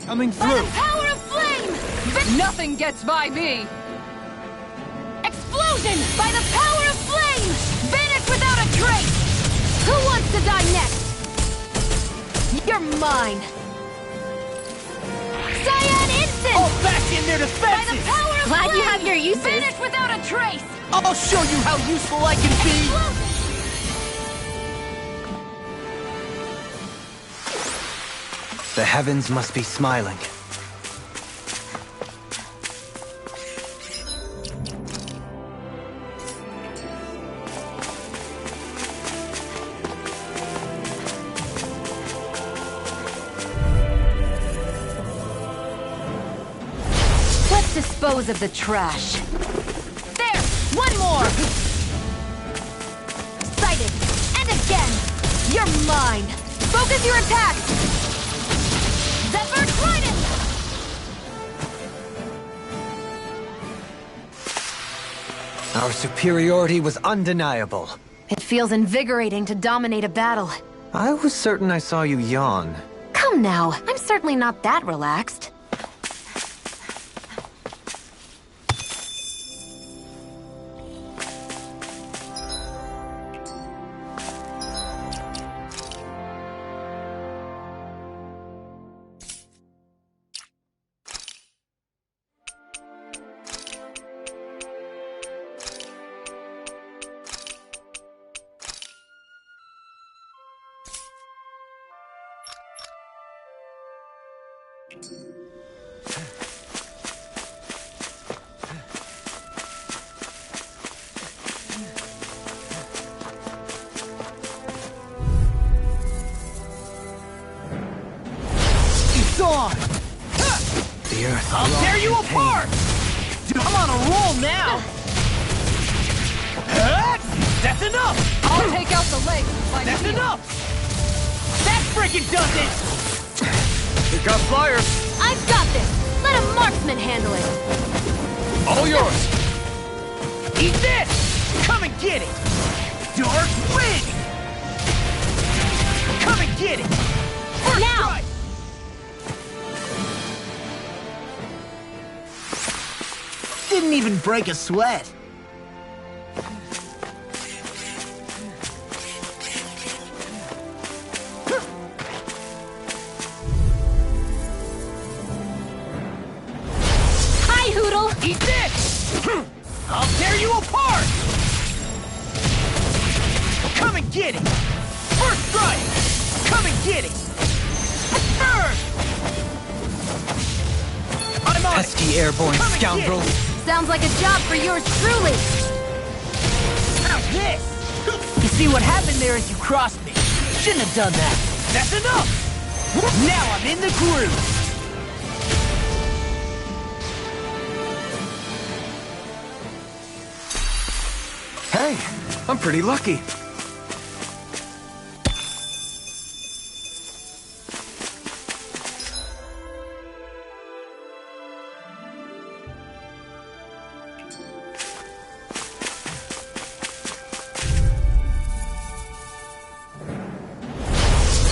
Coming By the through! power of flame! Nothing gets by me! Explosion! By the power of flame! Vanish without a trace! Who wants to die next? You're mine! Cyan Instant! All back in their By the defenses! power of Glad flame! you have your uses. Vanish without a trace! I'll show you how useful I can be! Explosion! The heavens must be smiling. Let's dispose of the trash. There! One more! Sighted! And again! You're mine! Focus your attack! Zephyr Trident! Our superiority was undeniable. It feels invigorating to dominate a battle. I was certain I saw you yawn. Come now, I'm certainly not that relaxed. It's on! The earth. I'll tear you apart! Dude, I'm on a roll now! That's enough! I'll take out the legs with my That's shield. enough! That freaking does it! We got flyers. I've got this! Let a marksman handle it! All yours. Eat this! Come and get it! Dark Wind! Come and get it! First Now! strike! Didn't even break a sweat. Hi, Hoodle! Eat this! I'll tear you apart! Come and get it! First strike! Come and get it! Burn! I'm on Pesky it! airborne Come and get scoundrel. it. Sounds like a job for yours truly! Now this! You see what happened there is you crossed me. Shouldn't have done that. That's enough! Now I'm in the groove! Hey, I'm pretty lucky.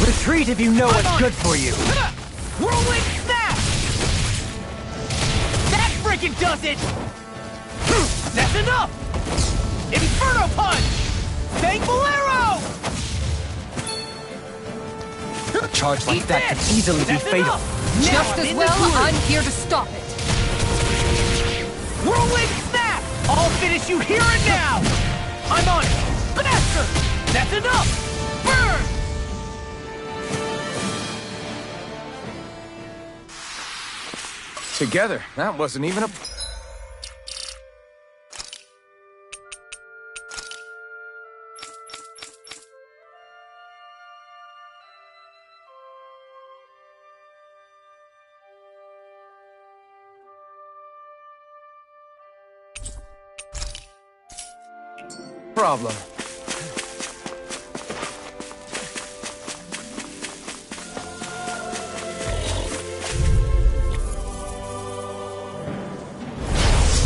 Retreat if you know what's good for you. Whirlwind snap! That freaking does it! That's enough! Inferno punch! Thankful arrow! A charge like Eat that could this! easily be That's fatal. enough! Now Just I'm as in well, the groove. I'm here to stop it. Whirlwind snap! I'll finish you here and now! I'm on it! Faster! That's enough! Burn! Together, that wasn't even a... problem.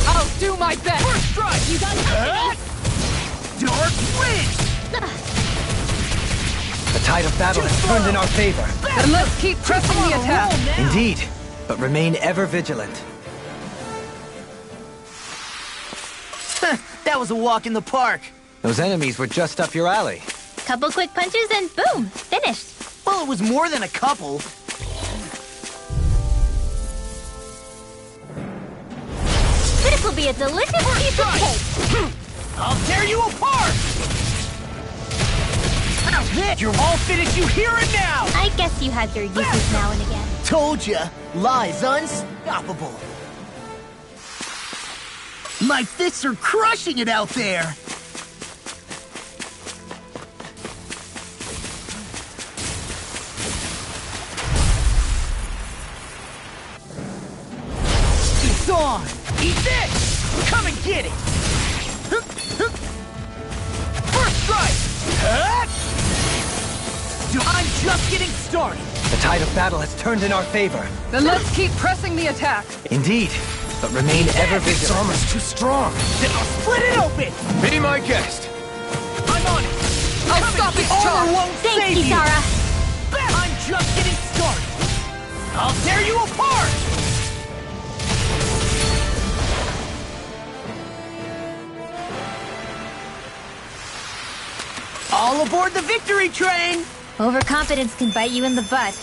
I'll do my best. First strike! You got nothing! Dark Wind! The tide of battle has turned in our favor. Then let's keep pressing the attack. Indeed. but remain ever vigilant. That was a walk in the park. Those enemies were just up your alley. Couple quick punches and boom, finished. Well, it was more than a couple. This will be a delicious piece of cake. I'll tear you apart! How's this? You're all finished you here and now! I guess you have your uses now and again. Told ya, Lie's unstoppable. My fists are crushing it out there. It's on! Eat this! Come and get it! First strike! I'm just getting started. The tide of battle has turned in our favor. Then let's keep pressing the attack. Indeed, but remain ever vigilant. This armor's too strong. Then I'll split it open! Be my guest. I'm on it! I'll stop its Armor charge. won't Thanks, save you! Kisara. I'm just getting started! I'll tear you apart! All aboard the victory train! Overconfidence can bite you in the butt.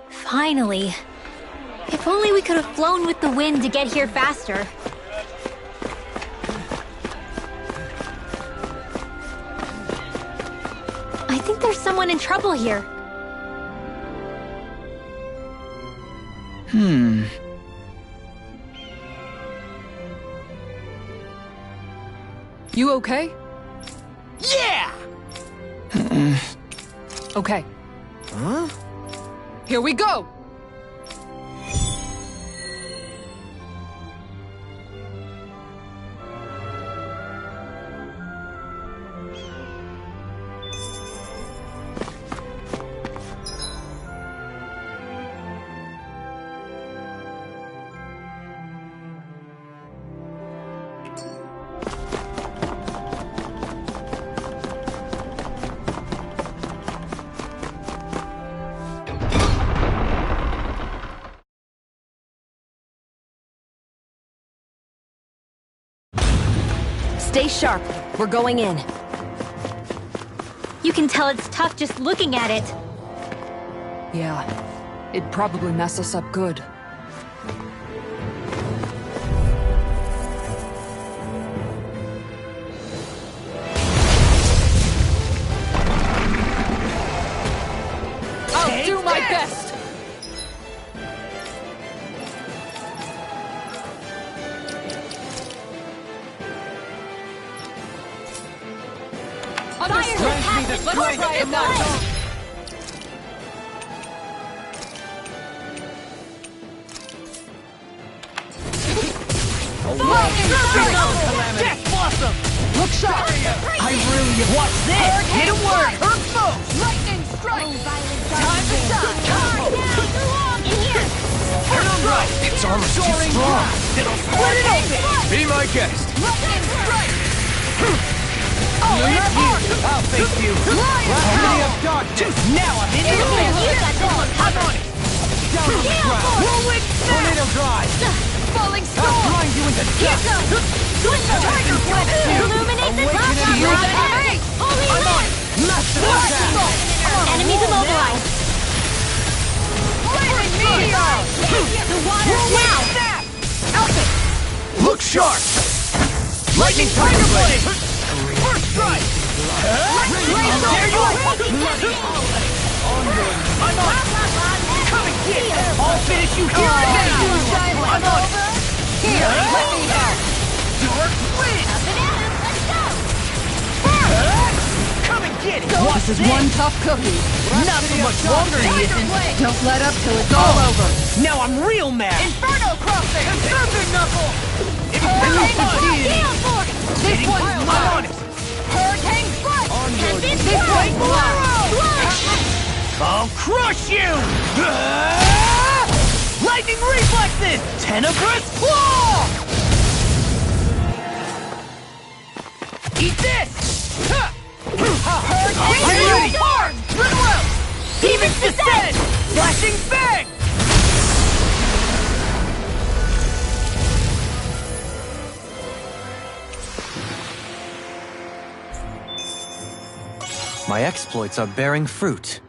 Finally. If only we could have flown with the wind to get here faster. I think there's someone in trouble here. You okay? Yeah! Okay. Huh? Here we go! Stay sharp. We're going in. You can tell it's tough just looking at it. Yeah. It'd probably mess us up good. I'll do my best! Understood. Let's try it that time. Death Blossom! Look sharp! I really... Watch this! Hit him where it hurts most! Lightning strike! Time to shine! Turn on right! Its armor's too strong. It'll split it open! Be my guest. Lightning strike! I'll face you! Harmony of darkness! Now I'm in the middle! I'm on it! Down on the ground! Whirlwind Tornado Drive! Falling I'll storm! grind you into dust! Tiger Planet! Illuminate the top! Holy I'm on it! Master attack! Enemies immobilized! Lightning meteor! The water now! Alpha! Look sharp! Lightning Tiger Blade! First strike! There you are! I'm on it! Come and get it! I'll finish you here and now! I'm on it! Here, let me out! Dark Wind! Let's go! Come and get it! This is one tough cookie. Not for much longer, he isn't. Don't let up till it's all over. Now I'm real mad! Inferno crossing! Serpent Knuckle! Gale Force! This one's mine! I'm on it! Hurricane Foot! Tempest This one's I'll crush you! Lightning reflexes! Tenebrous claw! Eat this! I'm ready! Little out! Demon's Descent! Flashing Fang! My exploits are bearing fruit.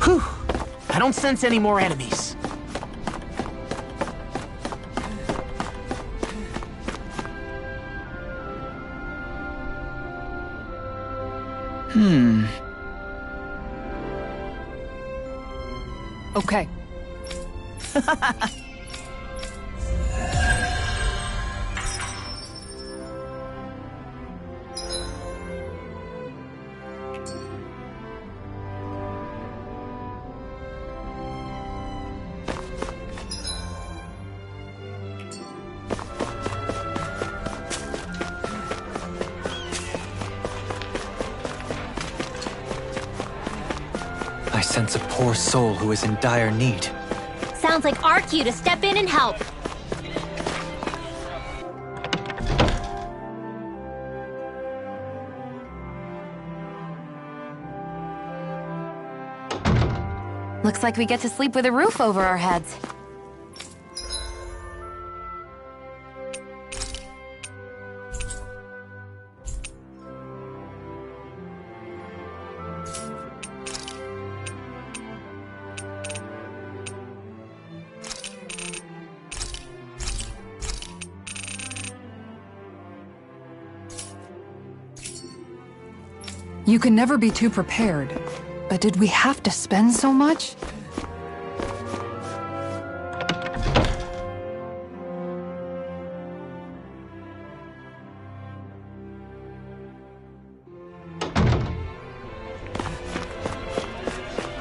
Whew! I don't sense any more enemies. Okay. I sense a poor soul who is in dire need. Sounds like our cue to step in and help. Looks like we get to sleep with a roof over our heads. You can never be too prepared. But did we have to spend so much?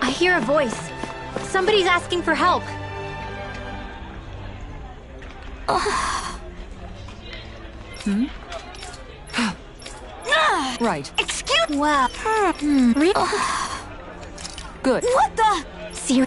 I hear a voice. Somebody's asking for help. Right. Excuse. Well. Good. What the? Ser.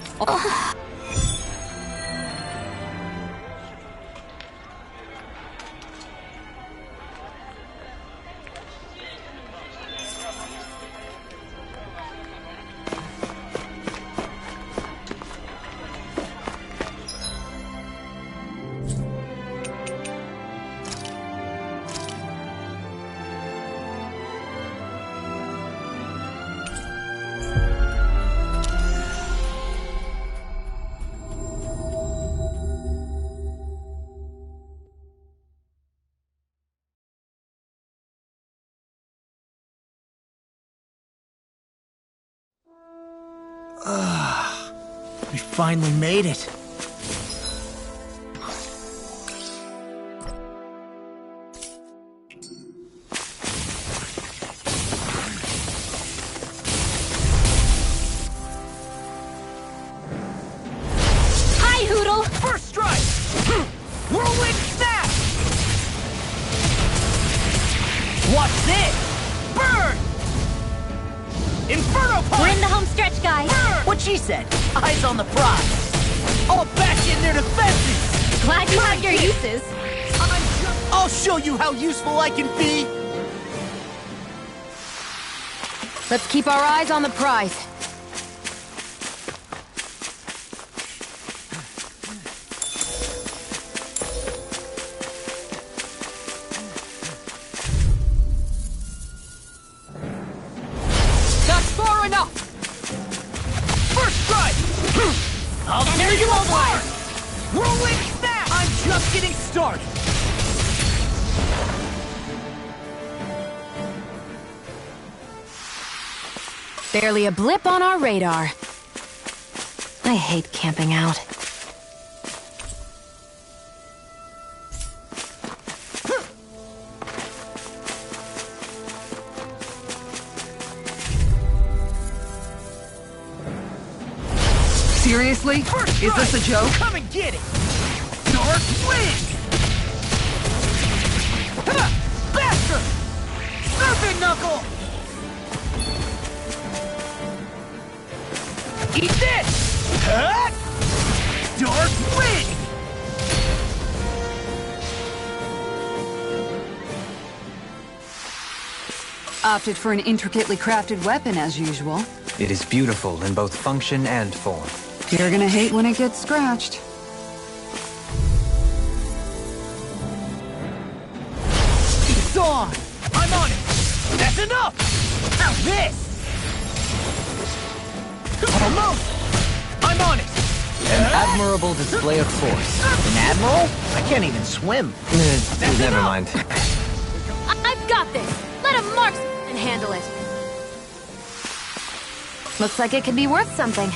We finally made it. Hi, Hoodle! First strike! Whirlwind snap! Watch this! Burn! Inferno punch! We're in the home stretch, guys. Burn! What she said. Eyes on the prize. I'll bash in their defenses. Glad you have your Take it. uses. I'll show you how useful I can be. Let's keep our eyes on the prize. That's far enough! First strike! I'll tear you apart! Whirlwind snap! I'm just getting started. Barely a blip on our radar. I hate camping out. Seriously? First Is this a strike! joke? Come and get it! Dark Wind! Bastard! Serpent Knuckle! Eat this! Dark Wind! Opted for an intricately crafted weapon as usual. It is beautiful in both function and form. You're gonna hate when it gets scratched. It's on! I'm on it! That's enough! Now this! Almost! I'm on it! An admirable display of force. An admiral? I can't even swim. Never enough. mind. I've got this. Let a marksman handle it. Looks like it could be worth something.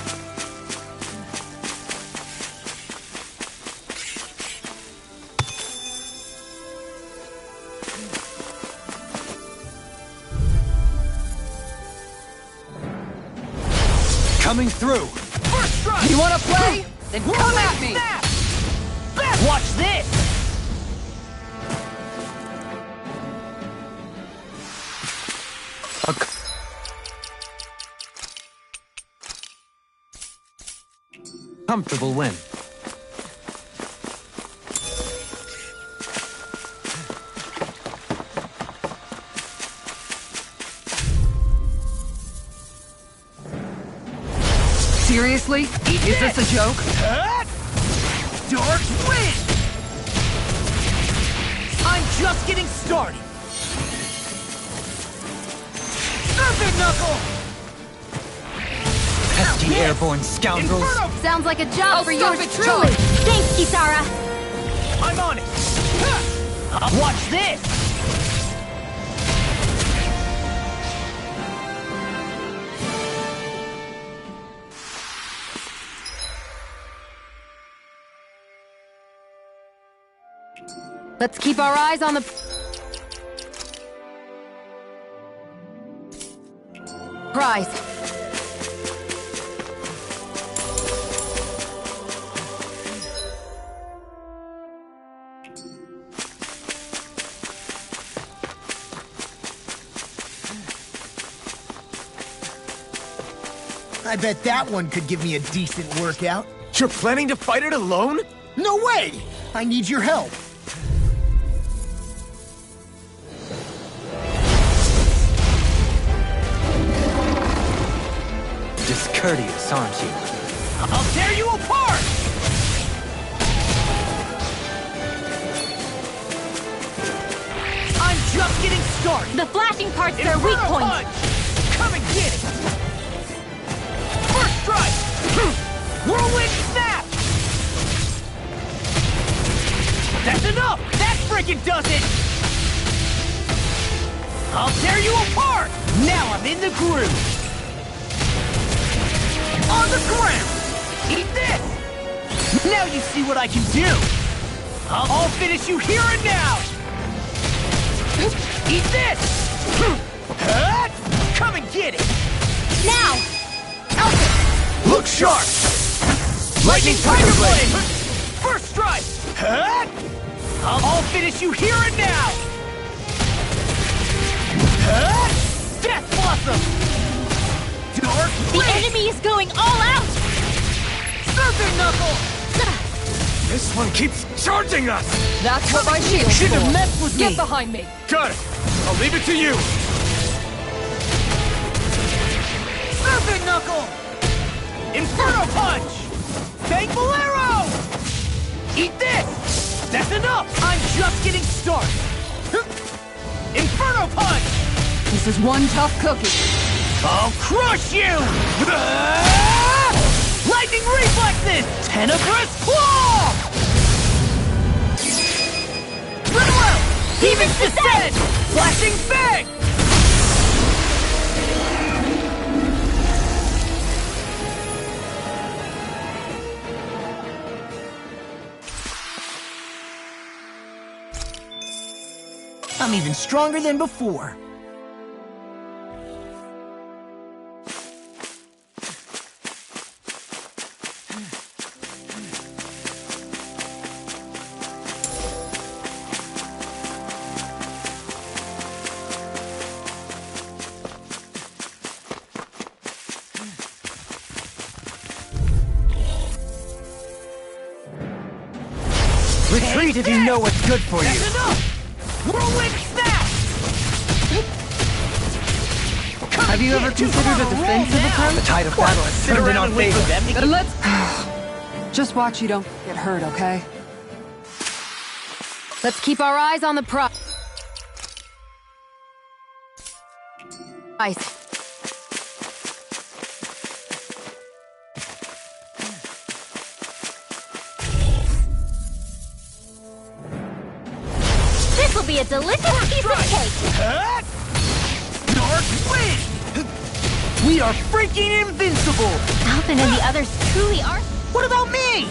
Coming through! First strike! You wanna play? Then come Whirlwind at me! snap! Watch this! A comfortable win. Seriously? Is this a joke? Dark Wind! I'm just getting started. Serpent Knuckle! Pesky airborne scoundrels. Inferno! Sounds like a job I'll for stop yours it, truly. Chuck. Thanks, Kisara. I'm on it! Watch this! Let's keep our eyes on the prize. I bet that one could give me a decent workout. You're planning to fight it alone? No way! I need your help. Discourteous, aren't you? I'll tear you apart! I'm just getting started. The flashing part's their weak Inferno point. punch! Come and get it! First strike! Whirlwind snap! That's enough! That freaking does it! I'll tear you apart! Now I'm in the groove! On the ground! Eat this! Now you see what I can do! I'll finish you here and now! Eat this! Come and get it! Now! Elton! Look sharp! Lightning Tiger Blade! First strike! I'll finish you here and now! Death Blossom! Dark The Blade! enemy is going all out! Serpent Knuckle! This one keeps charging us! That's what my shield's Shouldn't have for. messed with Get me! behind me! Got it! I'll leave it to you! Serpent Knuckle! Inferno Punch! Thankful Arrow! Eat this! That's enough! I'm just getting started! Inferno Punch! This is one tough cookie. I'll crush you! Lightning Reflexes! Tenebrous Claw! Little out! Demon's Descent! Flashing Fang! I'm even stronger than before. Retreat if you know what's good for That's you. enough! Whirlwind Snap! Have you ever considered a defensive approach? The tide of battle has Sit turned in around our and wait for favor. them to Then let's... Just watch you don't get hurt, okay? Let's keep our eyes on the prize. This will be a delicious piece of cake! Dark Wind! We are freaking invincible! Alvin and the others truly are... What about me?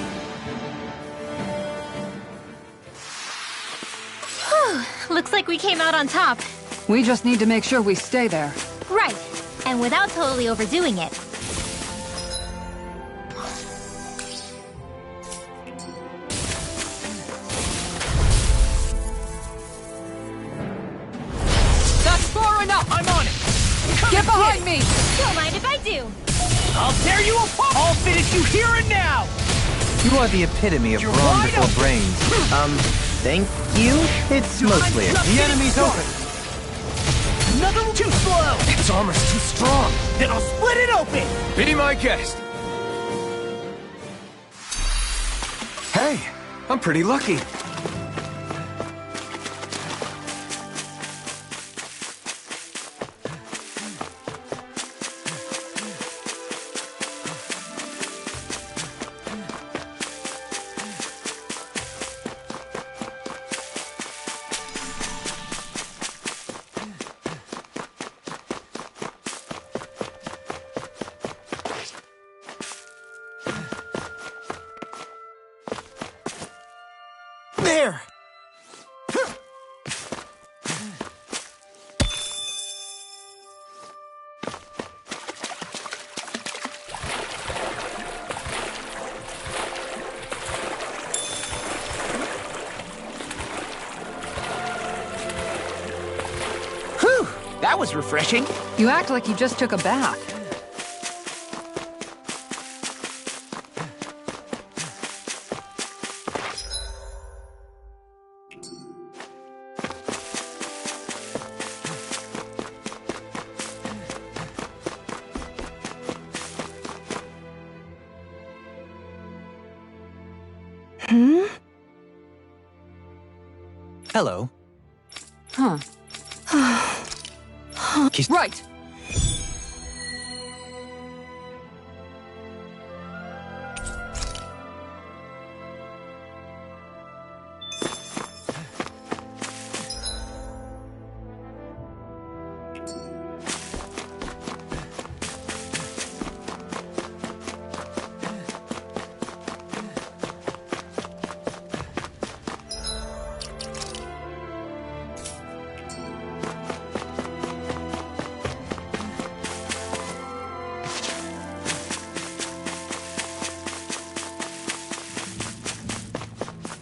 Whew, looks like we came out on top. We just need to make sure we stay there. Right, and without totally overdoing it. That's far enough! I'm on it! Get behind me! Don't mind if I do. I'll tear you apart! I'll finish you here and now! You are the epitome of You're brawn wide before open. brains. Thank you? It's mostly it. just The getting enemy's started. open. Another one too slow! Its armor's too strong! Then I'll split it open! Be my guest! Hey, I'm pretty lucky. There! Whew! That was refreshing. You act like you just took a bath. Hello. Huh. Right!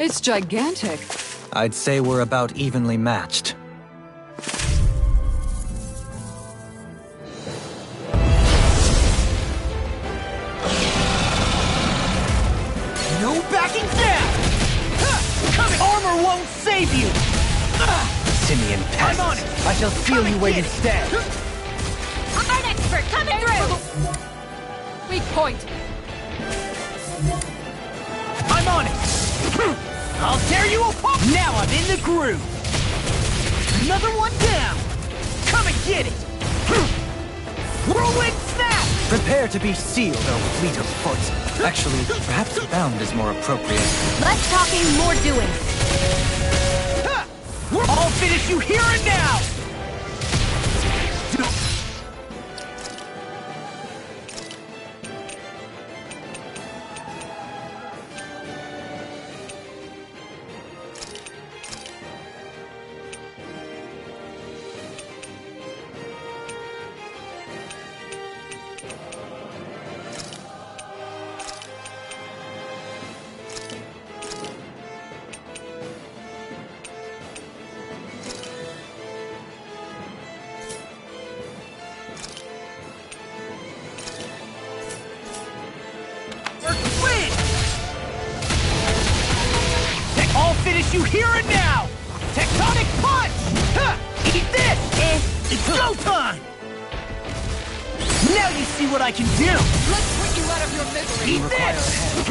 It's gigantic. I'd say we're about evenly matched. No backing down! Coming! Armor won't save you! Simian pests. I'm on it! I shall seal you where you stand! Art expert coming through! Weak point. I'm on it! I'll tear you apart! Now I'm in the groove! Another one down! Come and get it! Whirlwind snap! Prepare to be sealed, O fleet of foot. Actually, perhaps bound is more appropriate. Less talking, more doing. I'll finish you here and now! I'll finish you here and now! Tectonic punch! Eat this! It's go time! Now you see what I can do! Let's put you out of your misery. Eat this!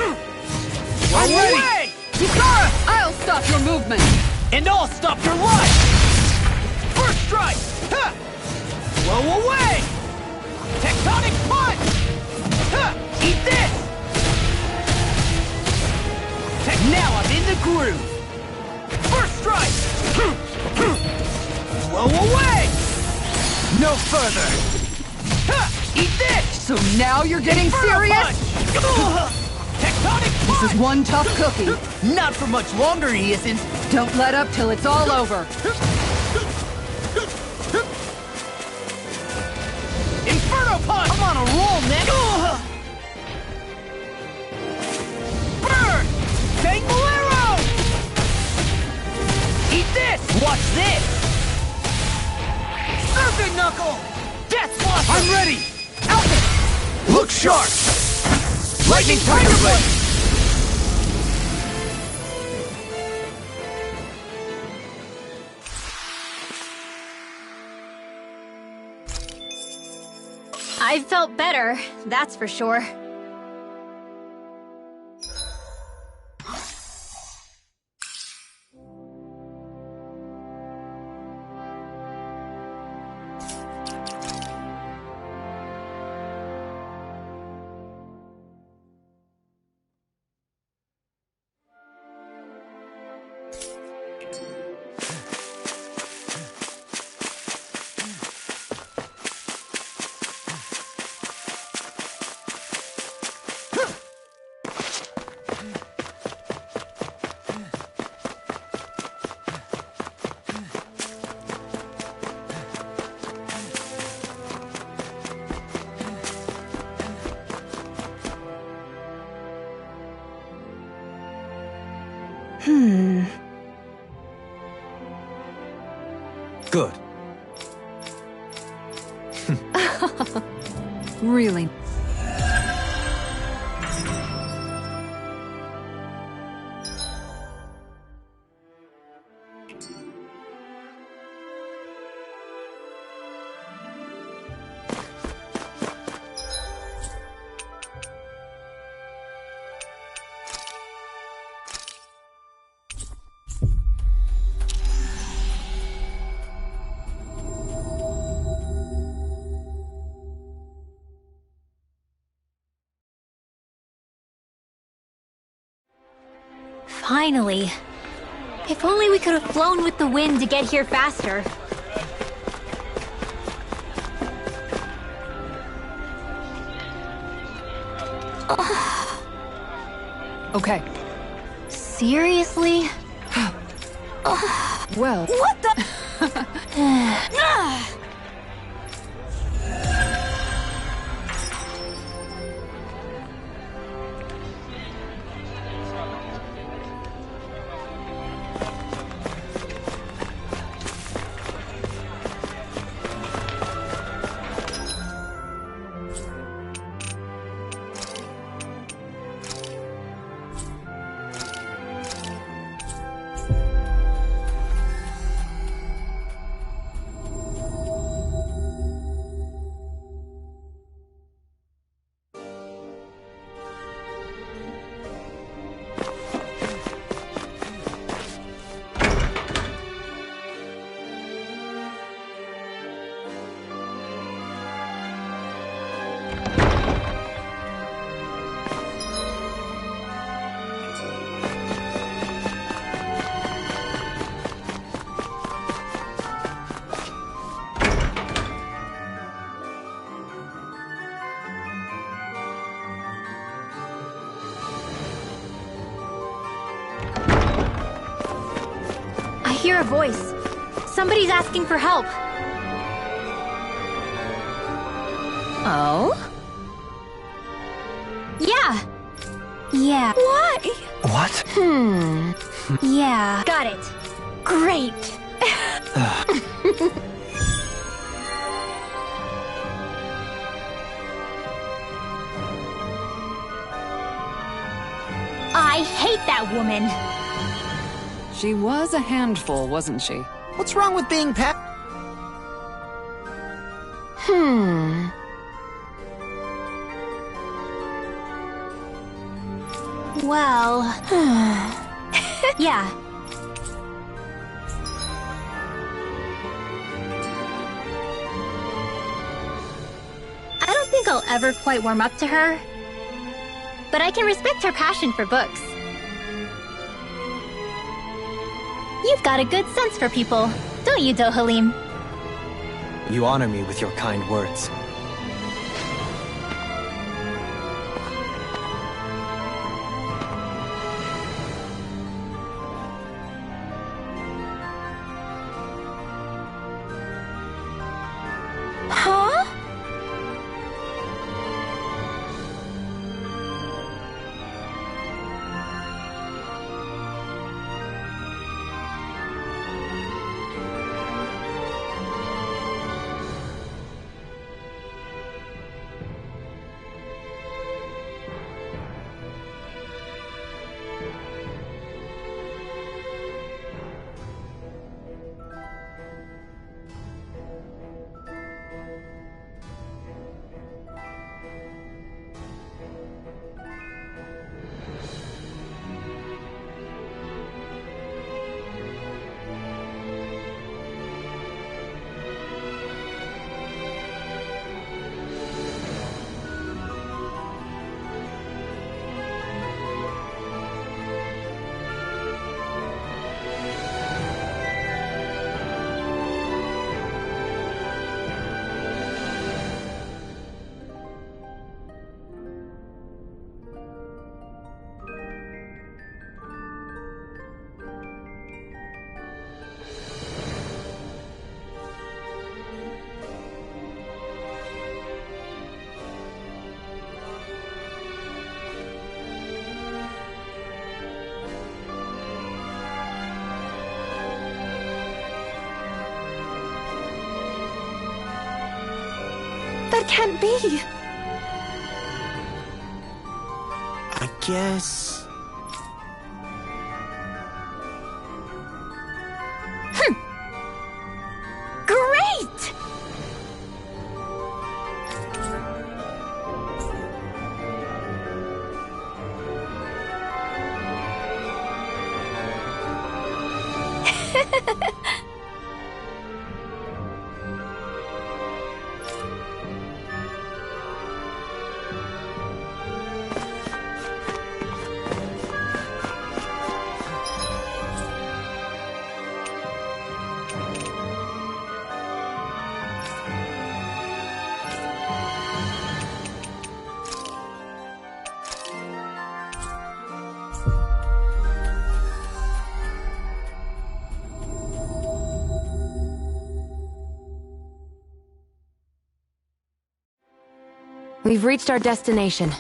I'm ready. Away! I'll stop your movement. And I'll stop your life! First strike! Blow away! Tectonic punch! Eat this! Now I'm in the groove! First strike! Blow away! No further! Eat this! So now you're getting Inferno serious? punch! Tectonic punch! This is one tough cookie. Not for much longer, he isn't. Don't let up till it's all over. Inferno punch! I'm on a roll, man! Burn! Tangle arrow! Eat this! Watch this! Serpent knuckle! Death blossom! I'm ready! Out it! Look sharp! Lightning tiger blade! I felt better, that's for sure. Good. Really? Finally. If only we could have flown with the wind to get here faster. Okay. Seriously? Well, What the? hear a voice. Somebody's asking for help. Oh? Yeah. Yeah. What? What? Yeah. Got it. Great. I hate that woman. She was a handful, wasn't she? What's wrong with being pet? Well... yeah. I don't think I'll ever quite warm up to her. But I can respect her passion for books. You've got a good sense for people, don't you, Dohalim? You honor me with your kind words. Huh? That can't be. I guess... Great! We've reached our destination.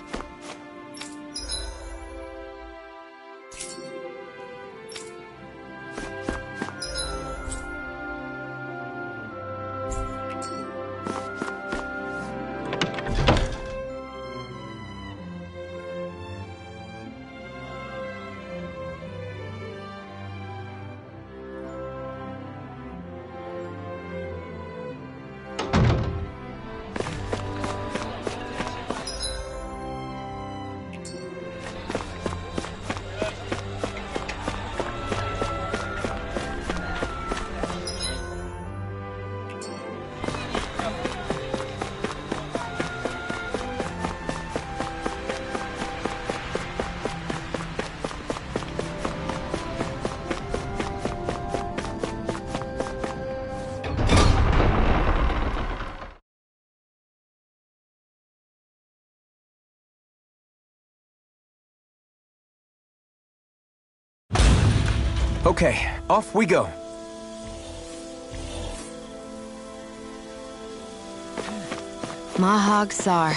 Okay, off we go. Mahag Saar.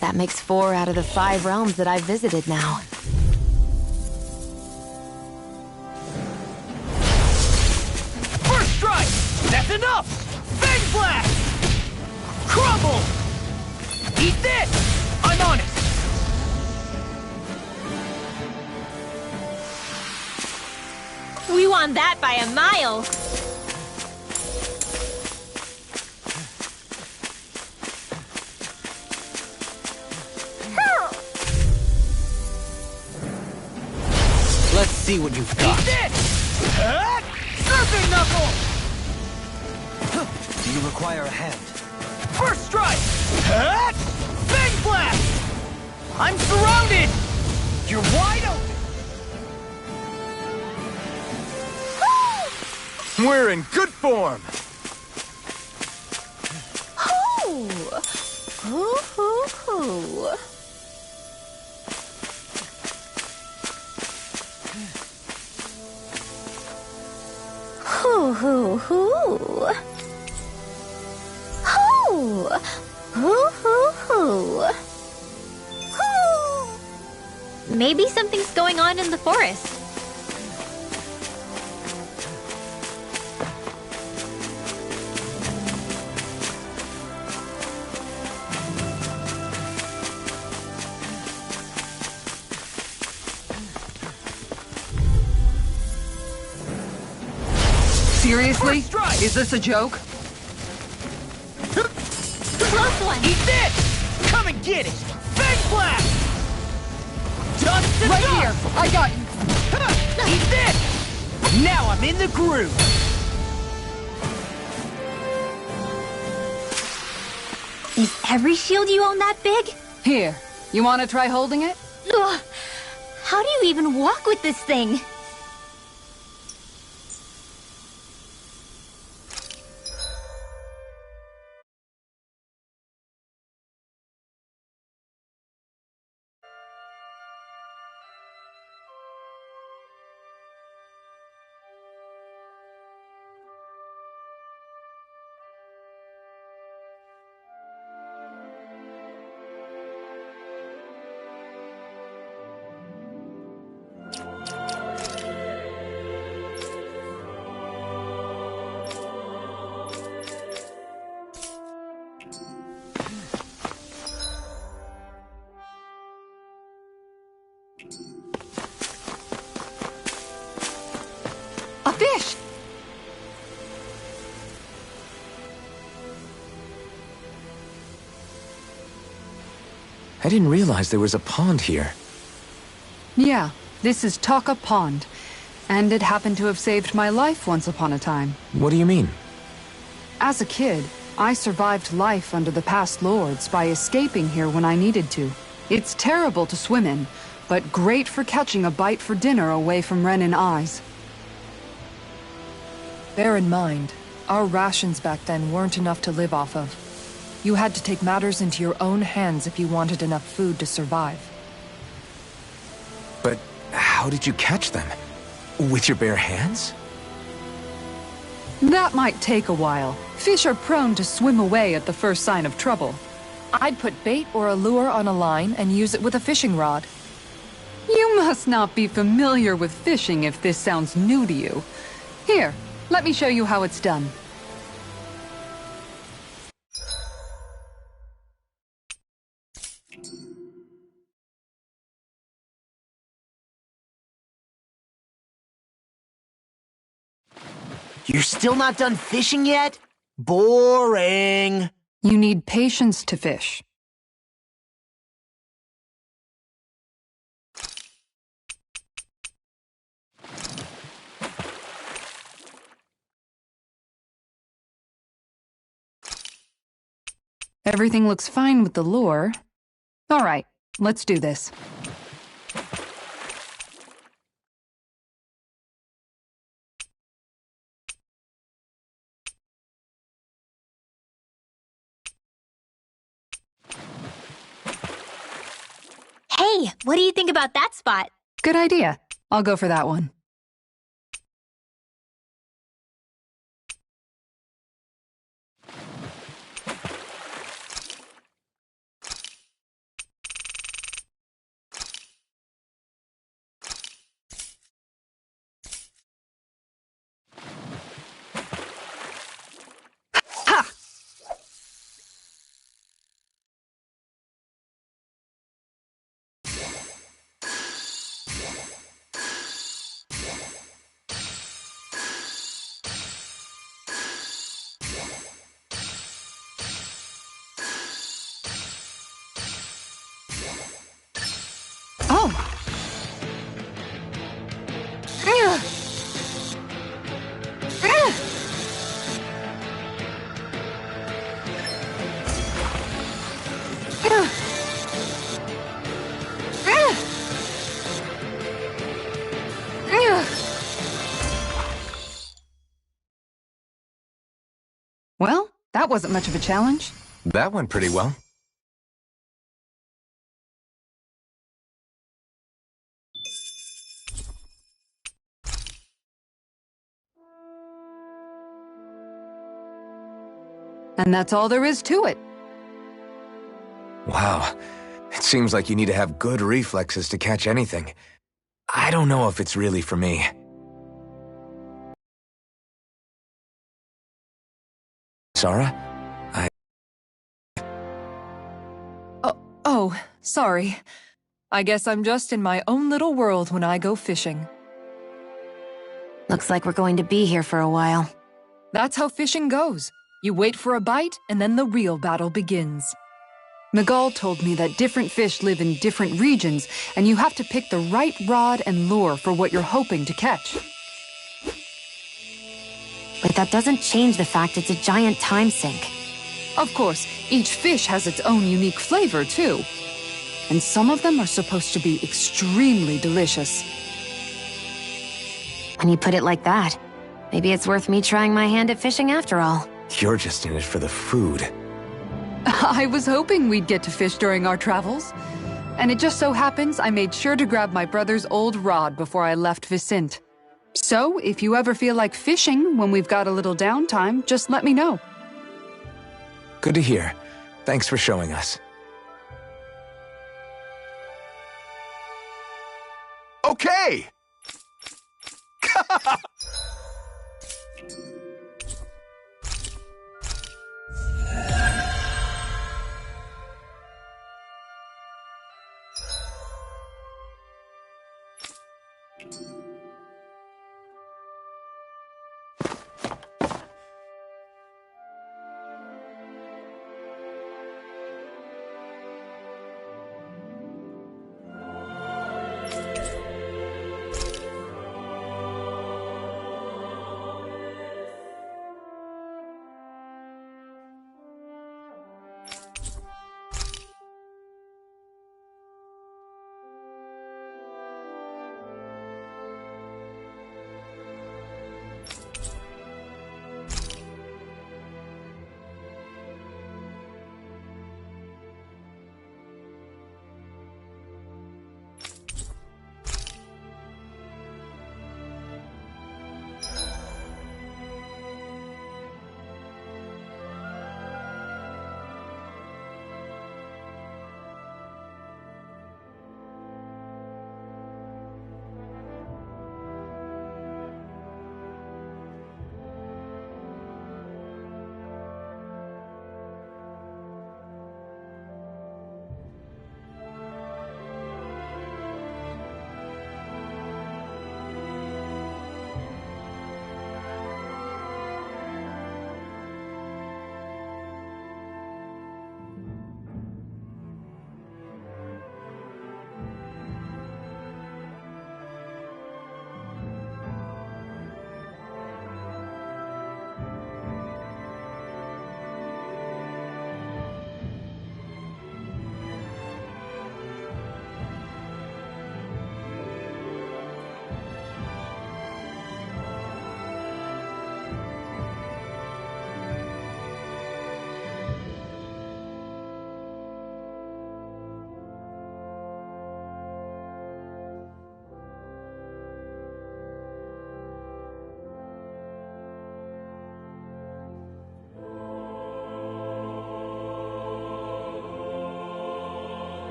That makes 4 out of the 5 realms that I've visited now. First strike! That's enough! Fang blast! Crumble! Eat this! I'm on it! We won that by a mile. Let's see what you've got. Eat this! Serpent knuckle! Do you require a hand? First strike! Fang blast! I'm surrounded! You're wide open! We're in good form! Hoo! Hoo, hoo, hoo. Hoo, hoo, hoo. Hoo! Hoo, hoo, hoo. Hoo! Maybe something's going on in the forest. Seriously? First strike! Is this a joke? Close one. Eat this! Come and get it! Fang blast! Dust to Right dust! here! I got you! Eat this! Now I'm in the groove! Is every shield you own that big? Here, you want to try holding it? Ugh. How do you even walk with this thing? A fish! I didn't realize there was a pond here. Yeah, this is ToA Pond. And it happened to have saved my life once upon a time. What do you mean? As a kid, I survived life under the past lords by escaping here when I needed to. It's terrible to swim in, but great for catching a bite for dinner away from Renin eyes. Bear in mind, our rations back then weren't enough to live off of. You had to take matters into your own hands if you wanted enough food to survive. But how did you catch them? With your bare hands? That might take a while. Fish are prone to swim away at the first sign of trouble. I'd put bait or a lure on a line and use it with a fishing rod. You must not be familiar with fishing if this sounds new to you. Here, let me show you how it's done. You're still not done fishing yet? Boring. You need patience to fish. Everything looks fine with the lure. All right, let's do this. Hey, what do you think about that spot? Good idea. I'll go for that one. Well, that wasn't much of a challenge. That went pretty well. And that's all there is to it. Wow. It seems like you need to have good reflexes to catch anything. I don't know if it's really for me. Sarah? Oh, sorry. I guess I'm just in my own little world when I go fishing. Looks like we're going to be here for a while. That's how fishing goes. You wait for a bite, and then the real battle begins. Miguel told me that different fish live in different regions, and you have to pick the right rod and lure for what you're hoping to catch. But that doesn't change the fact it's a giant time sink. Of course, each fish has its own unique flavor, too. And some of them are supposed to be extremely delicious. When you put it like that, maybe it's worth me trying my hand at fishing after all. You're just in it for the food. I was hoping we'd get to fish during our travels. And it just so happens I made sure to grab my brother's old rod before I left Vicente. So, if you ever feel like fishing when we've got a little downtime, just let me know. Good to hear. Thanks for showing us. Okay!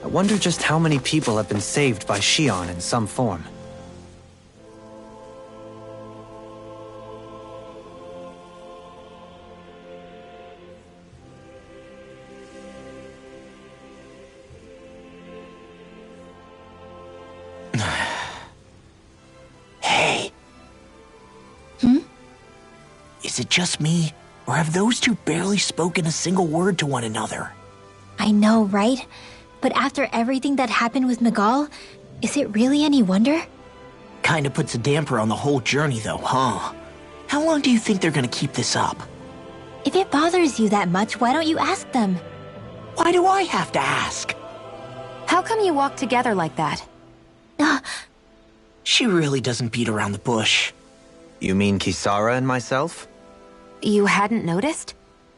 I wonder just how many people have been saved by Shion in some form. Hey. Is it just me, or have those two barely spoken a single word to one another? I know, right? But after everything that happened with Miguel, is it really any wonder? Kinda puts a damper on the whole journey though, huh? How long do you think they're gonna keep this up? If it bothers you that much, why don't you ask them? Why do I have to ask? How come you walk together like that? She really doesn't beat around the bush. You mean Kisara and myself? You hadn't noticed?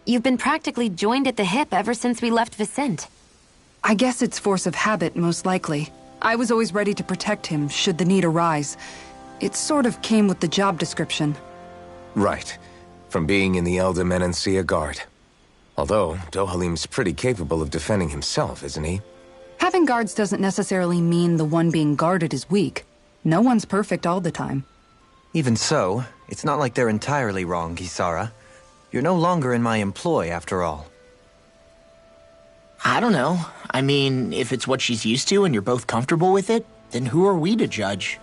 You've been practically joined at the hip ever since we left Vicente. I guess it's force of habit, most likely. I was always ready to protect him, should the need arise. It sort of came with the job description. Right. From being in the Elder Menancia Guard. Although, Dohalim's pretty capable of defending himself, isn't he? Having guards doesn't necessarily mean the one being guarded is weak. No one's perfect all the time. Even so, it's not like they're entirely wrong, Kisara. You're no longer in my employ, after all. I don't know. I mean, if it's what she's used to and you're both comfortable with it, then who are we to judge?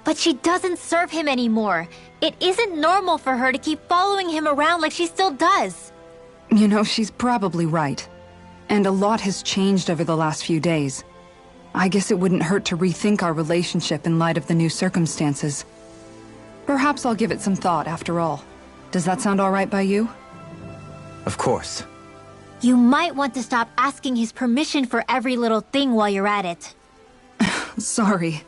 But she doesn't serve him anymore. It isn't normal for her to keep following him around like she still does. You know, she's probably right. And a lot has changed over the last few days. I guess it wouldn't hurt to rethink our relationship in light of the new circumstances. Perhaps I'll give it some thought after all. Does that sound all right by you? Of course. You might want to stop asking his permission for every little thing while you're at it. Sorry.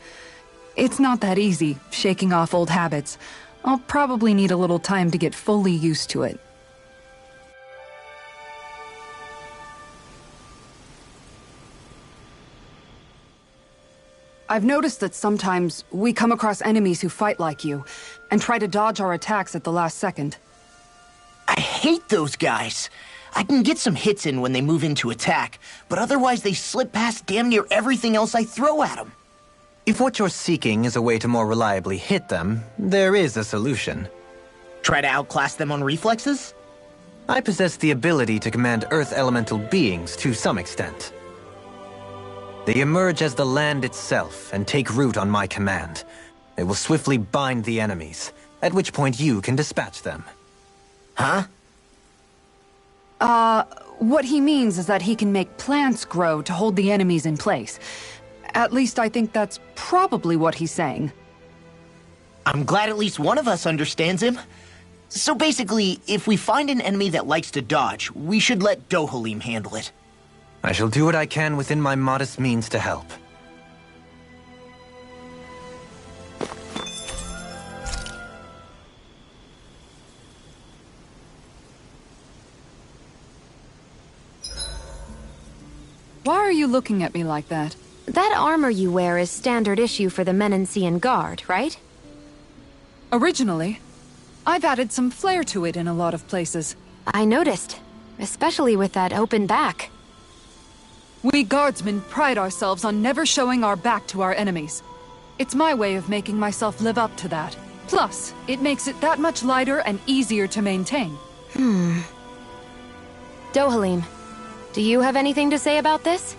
It's not that easy, shaking off old habits. I'll probably need a little time to get fully used to it. I've noticed that sometimes we come across enemies who fight like you, and try to dodge our attacks at the last second. I hate those guys. I can get some hits in when they move in to attack, but otherwise they slip past damn near everything else I throw at them. If what you're seeking is a way to more reliably hit them, there is a solution. Try to outclass them on reflexes? I possess the ability to command Earth elemental beings to some extent. They emerge as the land itself and take root on my command. They will swiftly bind the enemies, at which point you can dispatch them. Huh? What he means is that he can make plants grow to hold the enemies in place. At least I think that's probably what he's saying. I'm glad at least one of us understands him. So basically, if we find an enemy that likes to dodge, we should let Dohalim handle it. I shall do what I can within my modest means to help. Why are you looking at me like that? That armor you wear is standard issue for the Menancian Guard, right? Originally, I've added some flair to it in a lot of places. I noticed, especially with that open back. We guardsmen pride ourselves on never showing our back to our enemies. It's my way of making myself live up to that. Plus, it makes it that much lighter and easier to maintain. Dohalim, do you have anything to say about this?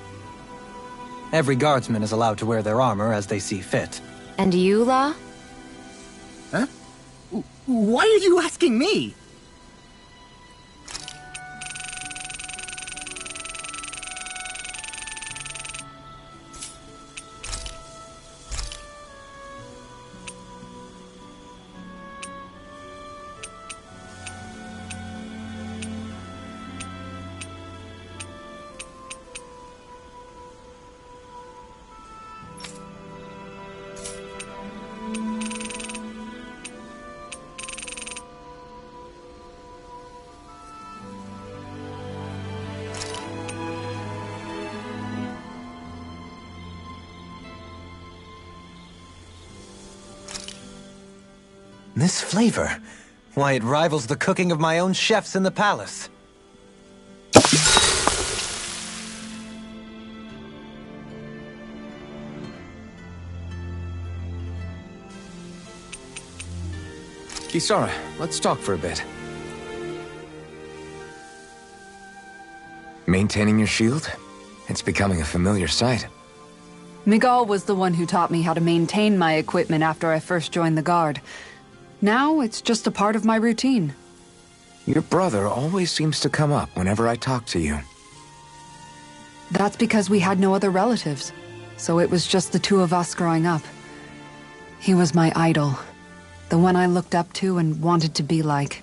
Every guardsman is allowed to wear their armor as they see fit. And you, La? Huh? Why are you asking me? This flavor... Why, it rivals the cooking of my own chefs in the palace. Kisara, let's talk for a bit. Maintaining your shield? It's becoming a familiar sight. Miguel was the one who taught me how to maintain my equipment after I first joined the Guard. Now, it's just a part of my routine. Your brother always seems to come up whenever I talk to you. That's because we had no other relatives, so it was just the two of us growing up. He was my idol, the one I looked up to and wanted to be like.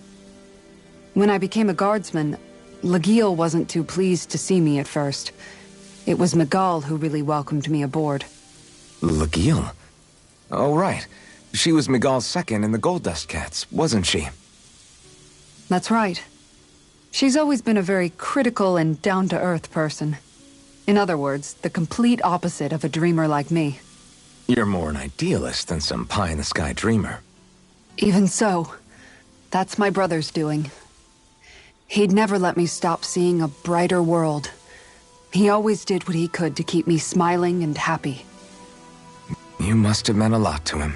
When I became a guardsman, Lagiel wasn't too pleased to see me at first. It was Miguel who really welcomed me aboard. Lagiel? Oh, right. She was Miguel's second in the Gold Dust Cats, wasn't she? That's right. She's always been a very critical and down-to-earth person. In other words, the complete opposite of a dreamer like me. You're more an idealist than some pie-in-the-sky dreamer. Even so, that's my brother's doing. He'd never let me stop seeing a brighter world. He always did what he could to keep me smiling and happy. You must have meant a lot to him.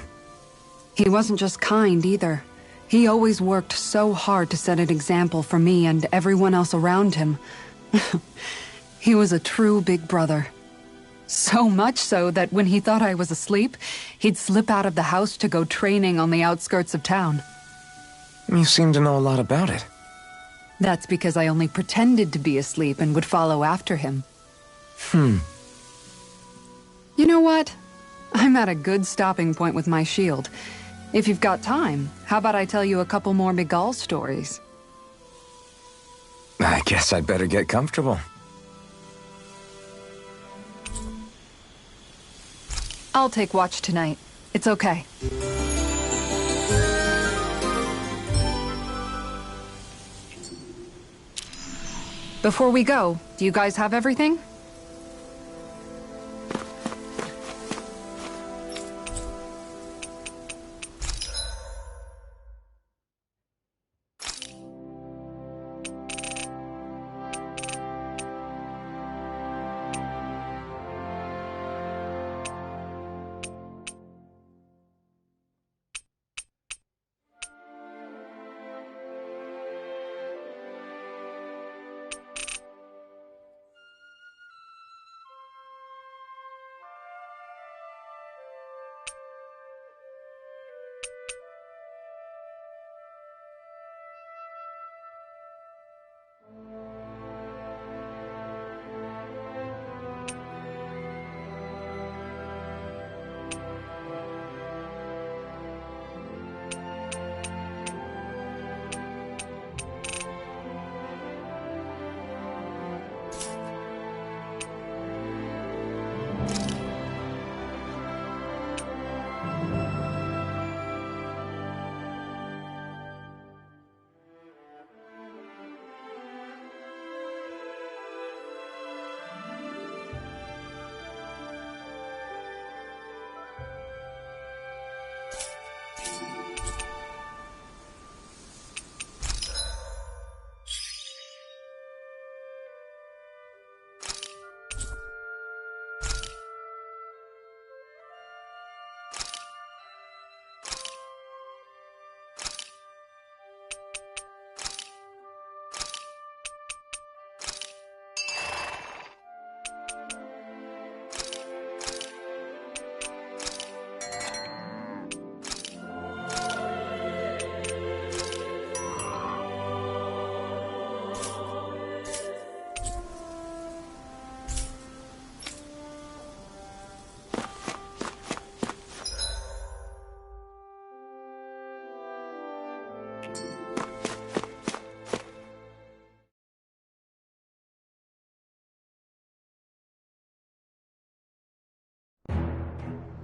He wasn't just kind, either. He always worked so hard to set an example for me and everyone else around him. He was a true big brother. So much so that when he thought I was asleep, he'd slip out of the house to go training on the outskirts of town. You seem to know a lot about it. That's because I only pretended to be asleep and would follow after him. You know what? I'm at a good stopping point with my shield. If you've got time, how about I tell you a couple more Miguel stories? I guess I'd better get comfortable. I'll take watch tonight. It's okay. Before we go, do you guys have everything?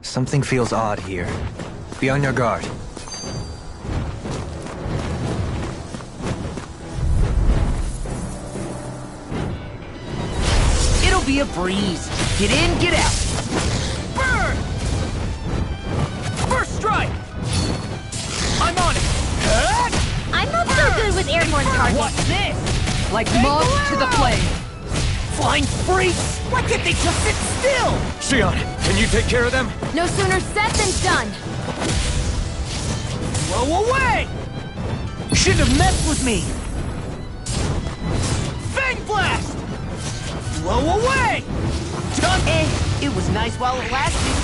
Something feels odd here. Be on your guard. It'll be a breeze. Get in, get out. Burn! First strike! I'm on it! target. Watch this! Like moth to the flame. Flying freaks! Why can't they just sit still? Xion, can you take care of them? No sooner said than done. Blow away! Shouldn't have messed with me! Fang blast! Blow away! Done! It was nice while it lasted.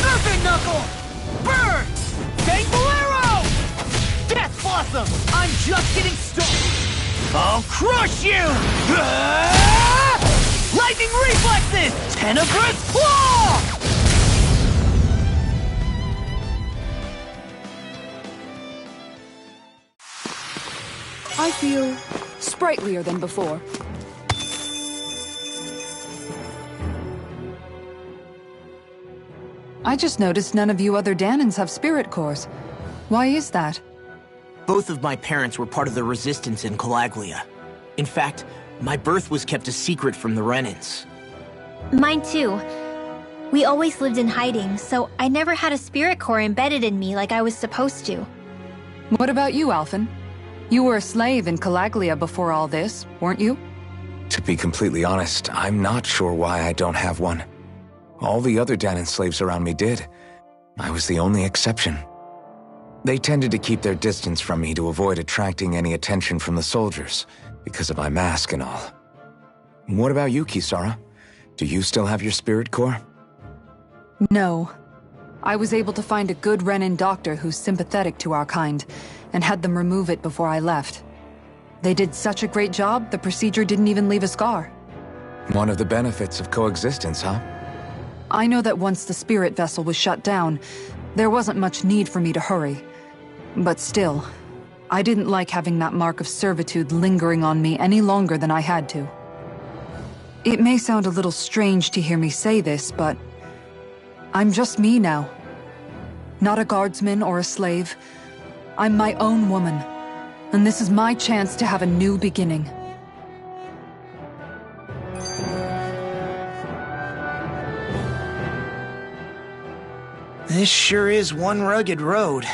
Serpent knuckle! Burn! Fang bolero! Death blossom! I'm just getting started! I'll crush you! Ah! Lightning reflexes! Tenebrous claw! I feel sprightlier than before. I just noticed none of you other Danans have spirit cores. Why is that? Both of my parents were part of the resistance in Calaglia. In fact, my birth was kept a secret from the Renans. Mine too. We always lived in hiding, so I never had a spirit core embedded in me like I was supposed to. What about you, Alphen? You were a slave in Calaglia before all this, weren't you? To be completely honest, I'm not sure why I don't have one. All the other Danan slaves around me did. I was the only exception. They tended to keep their distance from me to avoid attracting any attention from the soldiers, because of my mask and all. What about you, Kisara? Do you still have your spirit core? No. I was able to find a good Renan doctor who's sympathetic to our kind, and had them remove it before I left. They did such a great job, the procedure didn't even leave a scar. One of the benefits of coexistence, huh? I know that once the spirit vessel was shut down, there wasn't much need for me to hurry. But still, I didn't like having that mark of servitude lingering on me any longer than I had to. It may sound a little strange to hear me say this, but I'm just me now. Not a guardsman or a slave. I'm my own woman, and this is my chance to have a new beginning. This sure is one rugged road.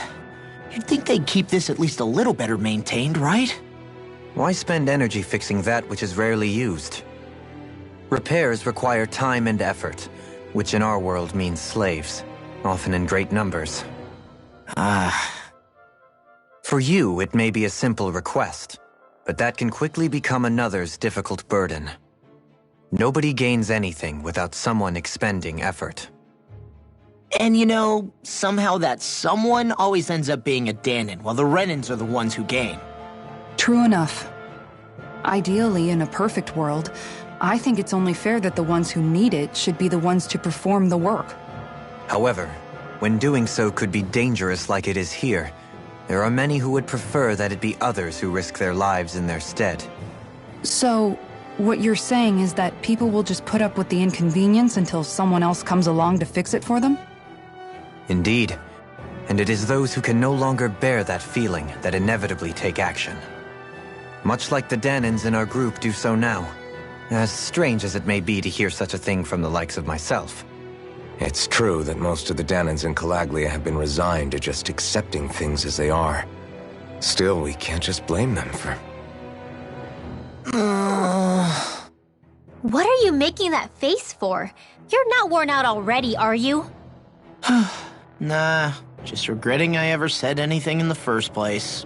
You'd think they'd keep this at least a little better maintained, right? Why spend energy fixing that which is rarely used? Repairs require time and effort, which in our world means slaves, often in great numbers. For you, it may be a simple request, but that can quickly become another's difficult burden. Nobody gains anything without someone expending effort. And you know, somehow that someone always ends up being a Danan, while the Renans are the ones who gain. True enough. Ideally, in a perfect world, I think it's only fair that the ones who need it should be the ones to perform the work. However, when doing so could be dangerous like it is here, there are many who would prefer that it be others who risk their lives in their stead. So, what you're saying is that people will just put up with the inconvenience until someone else comes along to fix it for them? Indeed. And it is those who can no longer bear that feeling that inevitably take action. Much like the Danans in our group do so now. As strange as it may be to hear such a thing from the likes of myself. It's true that most of the Danans in Calaglia have been resigned to just accepting things as they are. Still, we can't just blame them for... What are you making that face for? You're not worn out already, are you? Nah, just regretting I ever said anything in the first place.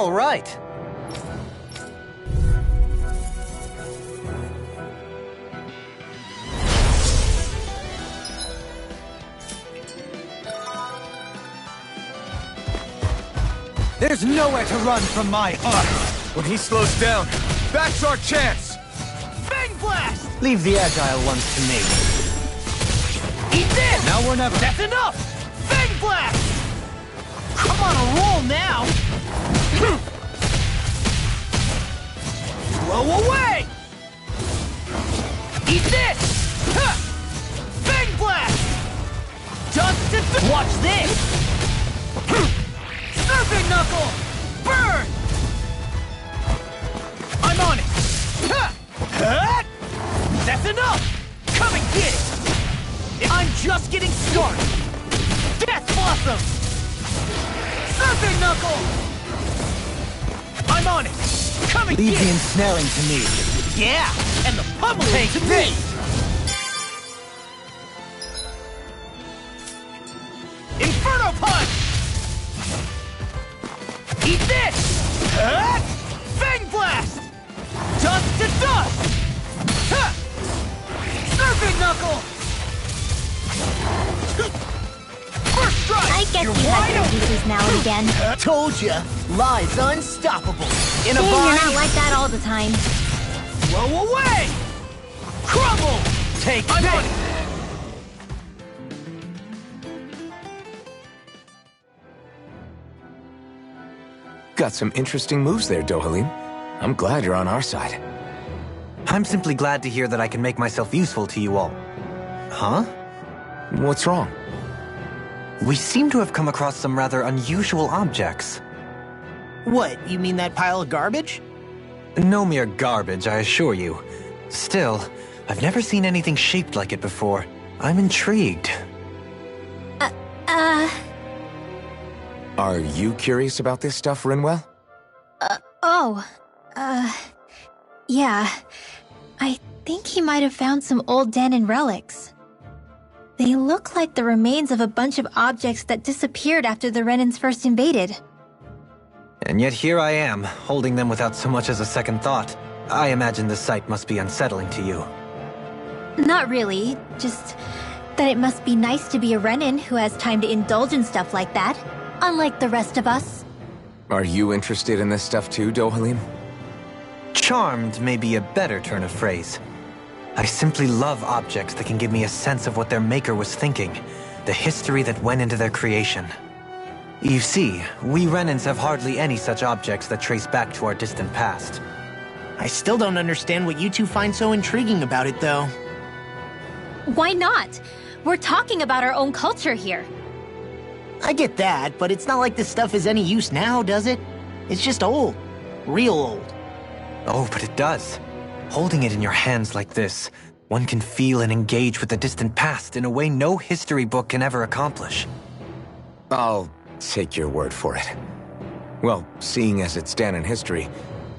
All right. There's nowhere to run from my heart. When he slows down, that's our chance! Bang blast! Leave the agile ones to me. Eat this! Now or never. That's enough! Bang blast! I'm on a roll now! Blow away! Eat this! Ha! Bang blast! Just to watch this! Surfing knuckle! Burn! I'm on it! Ha! Ha! That's enough! Come and get it! I'm just getting started! Death Blossom! Surfing knuckle! I'm on it! Come and Leave get the it! ensnaring to me. Yeah! And the pummeling to me! Inferno Punch! Eat this! Fang Blast! Dust to dust! Ha! Surfing Knuckle! First strike! I guess You're you wide have open! your uses now and again. Told ya! Lie's unstoppable! In a Dang, you're not bind, like that all the time. blow away! Crumble! Take this! Got some interesting moves there, Dohalim. I'm glad you're on our side. I'm simply glad to hear that I can make myself useful to you all. Huh? What's wrong? We seem to have come across some rather unusual objects. What, you mean that pile of garbage? No mere garbage, I assure you. Still, I've never seen anything shaped like it before. I'm intrigued. Are you curious about this stuff, Rinwell? Yeah. I think he might have found some old Danon relics. They look like the remains of a bunch of objects that disappeared after the Renans first invaded. And yet here I am, holding them without so much as a second thought. I imagine the sight must be unsettling to you. Not really, just that it must be nice to be a Renan who has time to indulge in stuff like that, unlike the rest of us. Are you interested in this stuff too, Dohalim? Charmed may be a better turn of phrase. I simply love objects that can give me a sense of what their maker was thinking, the history that went into their creation. You see, we Renans have hardly any such objects that trace back to our distant past. I still don't understand what you two find so intriguing about it, though. Why not? We're talking about our own culture here. I get that, but it's not like this stuff is any use now, does it? It's just old. Real old. Oh, but it does. Holding it in your hands like this, one can feel and engage with the distant past in a way no history book can ever accomplish. I'll take your word for it. Well, seeing as it's Danon history,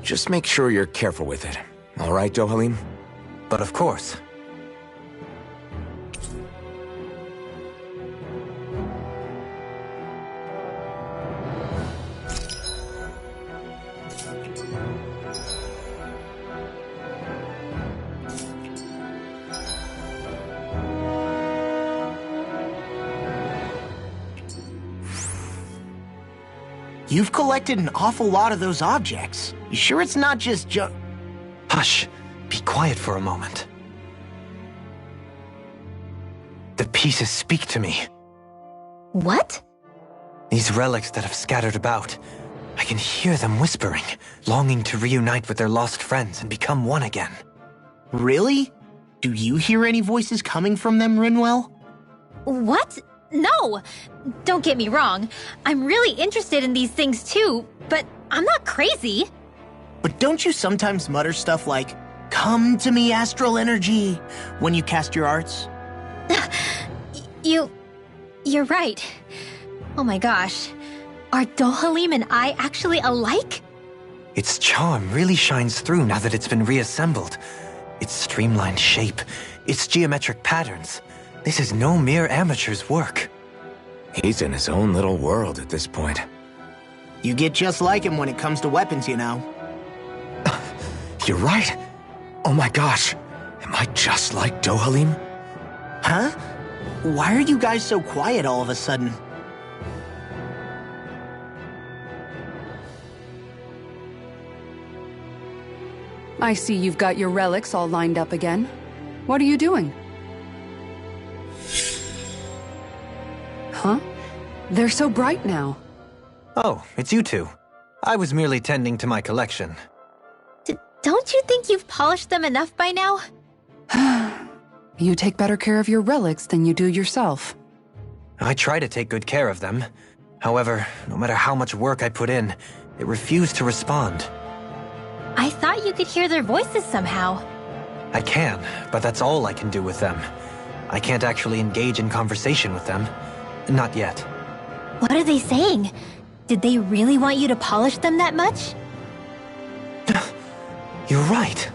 just make sure you're careful with it. All right, Dohalim? But of course. You've collected an awful lot of those objects. You sure it's not just junk? Hush. Be quiet for a moment. The pieces speak to me. What? These relics that have scattered about. I can hear them whispering, longing to reunite with their lost friends and become one again. Really? Do you hear any voices coming from them, Rinwell? What? No! Don't get me wrong. I'm really interested in these things too, but I'm not crazy. But don't you sometimes mutter stuff like, "Come to me, astral energy," when you cast your arts? You're right. Oh my gosh. Are Dohalim and I actually alike? Its charm really shines through now that it's been reassembled. Its streamlined shape, its geometric patterns. This is no mere amateur's work. He's in his own little world at this point. You get just like him when it comes to weapons, you know. You're right. Oh my gosh. Am I just like Dohalim? Huh? Why are you guys so quiet all of a sudden? I see you've got your relics all lined up again. What are you doing? Huh? They're so bright now. Oh, it's you two. I was merely tending to my collection. Don't you think you've polished them enough by now? You take better care of your relics than you do yourself. I try to take good care of them. However, no matter how much work I put in, they refuse to respond. I thought you could hear their voices somehow. I can, but that's all I can do with them. I can't actually engage in conversation with them. Not yet. What are they saying? Did they really want you to polish them that much? You're right.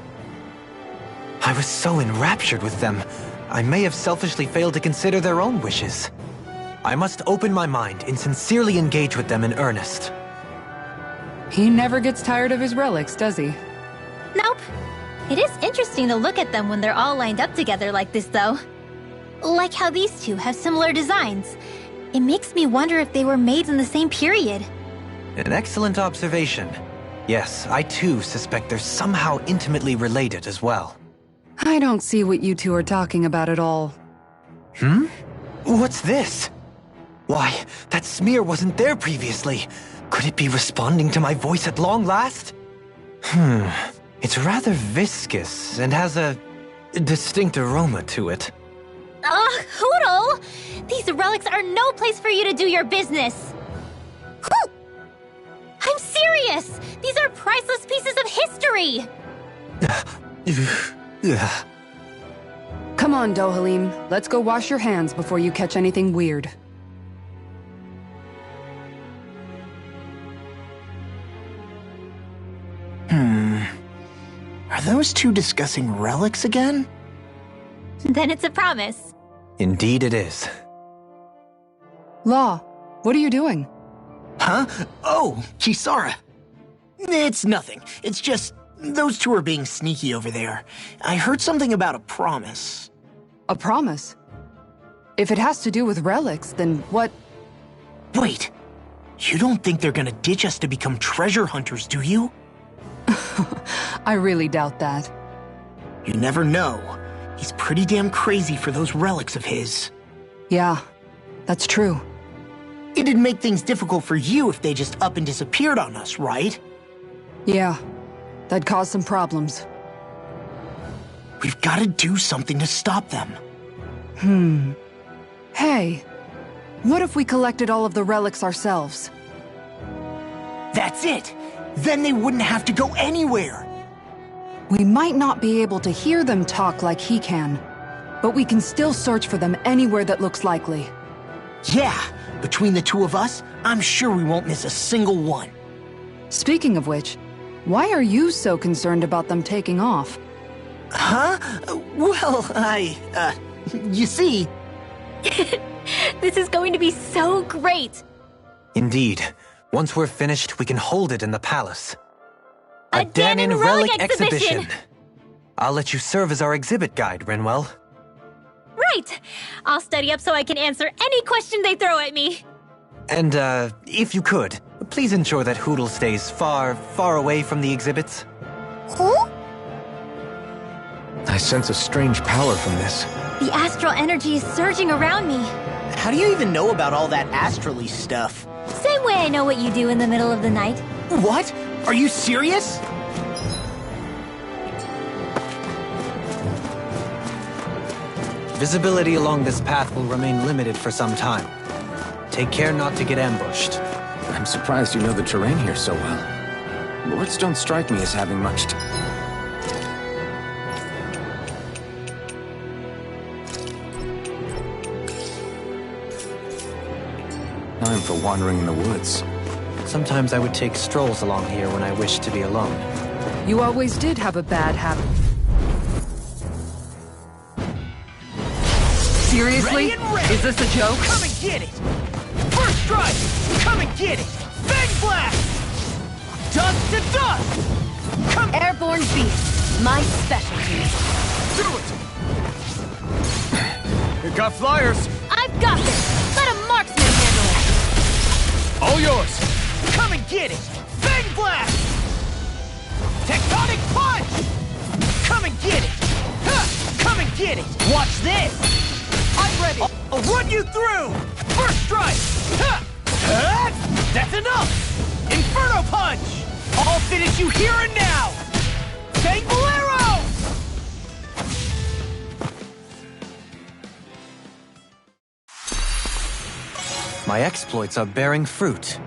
I was so enraptured with them, I may have selfishly failed to consider their own wishes. I must open my mind and sincerely engage with them in earnest. He never gets tired of his relics, does he? Nope. It is interesting to look at them when they're all lined up together like this, though. Like how these two have similar designs. It makes me wonder if they were made in the same period. An excellent observation. Yes, I too suspect they're somehow intimately related as well. I don't see what you two are talking about at all. What's this? Why, that smear wasn't there previously. Could it be responding to my voice at long last? It's rather viscous and has a distinct aroma to it. Ugh, Hoodle! These relics are no place for you to do your business! I'm serious! These are priceless pieces of history! Come on, Dohalim. Let's go wash your hands before you catch anything weird. Are those two discussing relics again? Then it's a promise. Indeed it is. Law, what are you doing? Huh? Oh, Kisara. It's nothing. It's just, those two are being sneaky over there. I heard something about a promise. A promise? If it has to do with relics, then what? Wait. You don't think they're gonna ditch us to become treasure hunters, do you? I really doubt that. You never know. He's pretty damn crazy for those relics of his. Yeah, that's true. It'd make things difficult for you if they just up and disappeared on us, right? Yeah, that'd cause some problems. We've got to do something to stop them. Hey, what if we collected all of the relics ourselves? That's it! Then they wouldn't have to go anywhere! We might not be able to hear them talk like he can, but we can still search for them anywhere that looks likely. Yeah, between the two of us, I'm sure we won't miss a single one. Speaking of which, why are you so concerned about them taking off? Huh? Well, you see... This is going to be so great! Indeed. Once we're finished, we can hold it in the palace. A Danon Relic Exhibition! I'll let you serve as our exhibit guide, Renwell. Right! I'll study up so I can answer any question they throw at me. And, if you could, please ensure that Hoodle stays far, far away from the exhibits. Huh? I sense a strange power from this. The astral energy is surging around me. How do you even know about all that astrally stuff? Same way I know what you do in the middle of the night. What? Are you serious? Visibility along this path will remain limited for some time. Take care not to get ambushed. I'm surprised you know the terrain here so well. Lords don't strike me as having much time for wandering in the woods. Sometimes I would take strolls along here when I wished to be alone. You always did have a bad habit. Seriously? Is this a joke? Come and get it! First strike! Come and get it! Bang blast! Dust to dust! Come... Airborne beast, my specialty. Do it! You got flyers! I've got this! Let a marksman handle it! All yours! Come and get it! Bang blast! Tectonic punch! Come and get it! Huh! Come and get it! Watch this! I'm ready! I'll run you through! First strike! Huh! Huh! That's enough! Inferno punch! I'll finish you here and now! Sanguilero! My exploits are bearing fruit.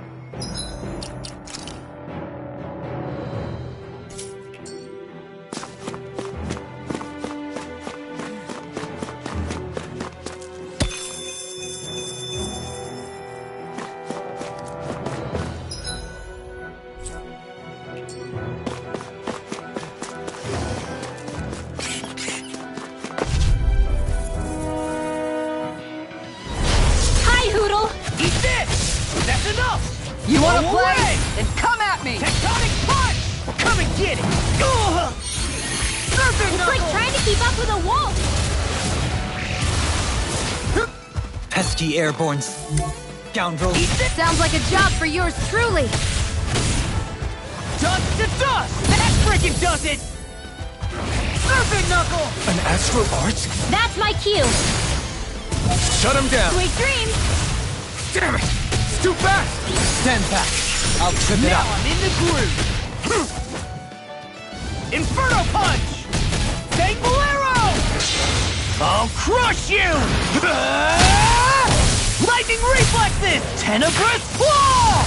You wanna Go play? away! Then come at me! Tectonic punch! Come and get it! Ugh! Serpent It's like trying to keep up with a wolf! Pesky airborne scoundrel. Sounds like a job for yours truly! Dust to dust! That frickin' does it! Serpent knuckle! An astral art? That's my cue! Shut him down! Sweet dreams! Damn it! It's too fast! Stand back! I'll trip it Now up. I'm in the groove! Inferno punch! Sanguilero! I'll crush you! Lightning reflexes! Tenebrous claw!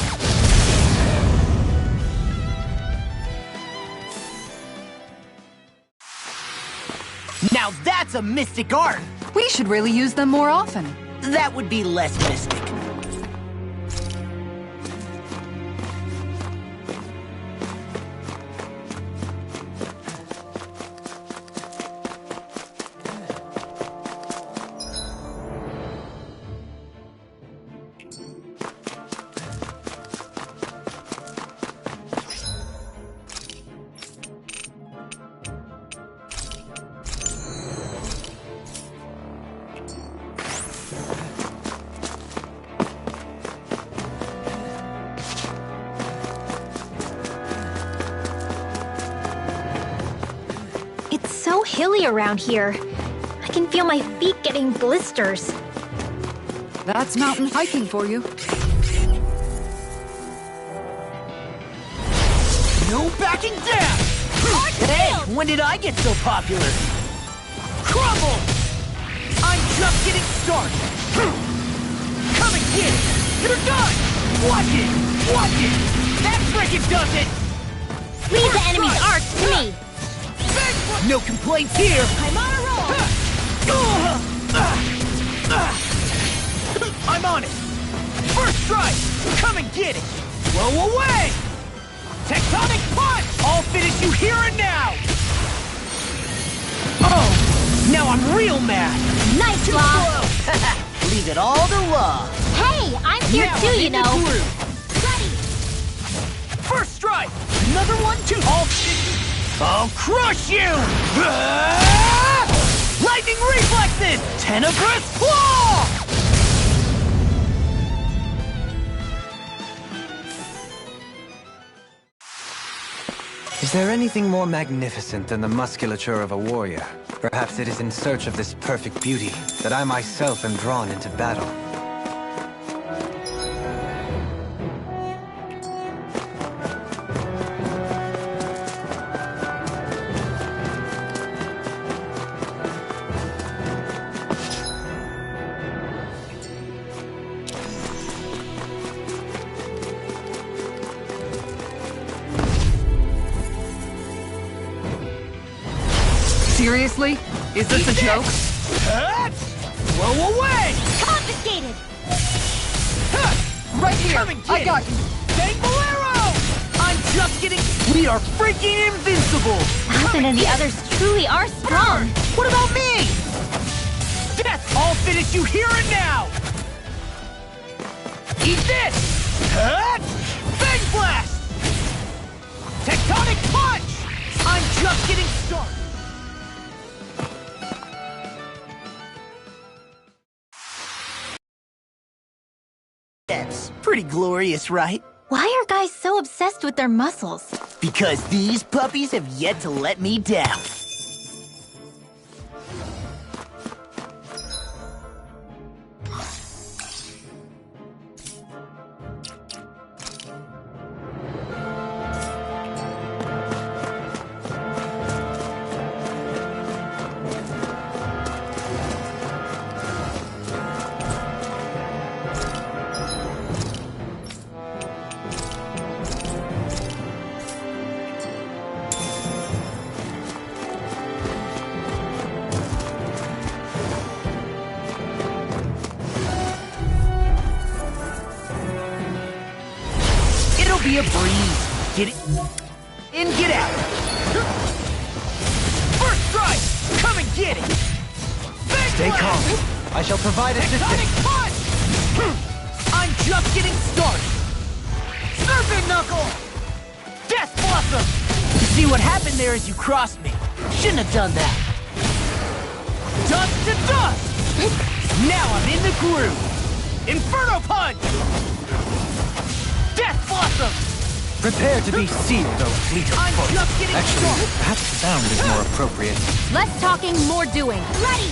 Now that's a mystic art! We should really use them more often. That would be less mystic. So hilly around here. I can feel my feet getting blisters. That's mountain hiking for you. No backing down! Hey, when did I get so popular? Crumble! I'm just getting started! Come and get it! You're done! Watch it! Watch it! That frickin' does it! Leave the enemy's arts to me! No complaints here! I'm on a roll! I'm on it! First strike! Come and get it! Blow away! Tectonic punch! I'll finish you here and now! Oh! Now I'm real mad! Nice, Law! Leave it all to Law. Hey, I'm here Now too, I'm you in the know! groove. Ready! First strike! Another one, too! I'll crush you! Lightning reflexes! Tenebrous claw! Is there anything more magnificent than the musculature of a warrior? Perhaps it is in search of this perfect beauty that I myself am drawn into battle. Seriously? Is this a joke? Blow away! Confiscated! Right here! Come and get I got it. you! Sanguilero! I'm just getting... We are freaking invincible! Alvin and the others truly are strong! What about me? Death! I'll finish you here and now! Eat this! Bang blast! Tectonic punch! I'm just getting started! That's pretty glorious, right? Why are guys so obsessed with their muscles? Because these puppies have yet to let me down. Be a breeze. Get it in, get out. First strike. Come and get it. Big Stay blast. calm. I shall provide Tectonic assistance. punch. I'm just getting started. Serpent knuckle. Death blossom. You see what happened there is you crossed me. Shouldn't have done that. Dust to dust. Now I'm in the groove. Inferno punch. Death blossom. Prepare to be sealed, O fleet of I'm foot. just getting Actually, started. perhaps bound is more appropriate. Less talking, more doing. Ready!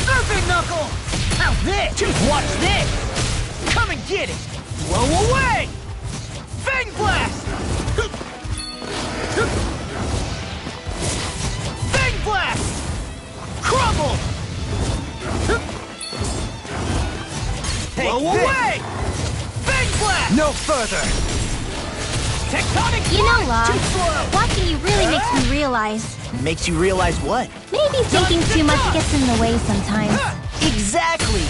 Serpent knuckle. How's this? Just watch this. Come and get it. Blow away. Fang blast. Fang blast. Crumble. Blow away. Fang blast. No further! Tectonic You know, punch. Too Log, slow. watching you really makes me realize Makes you realize what? maybe thinking too much gets in the way sometimes. Exactly!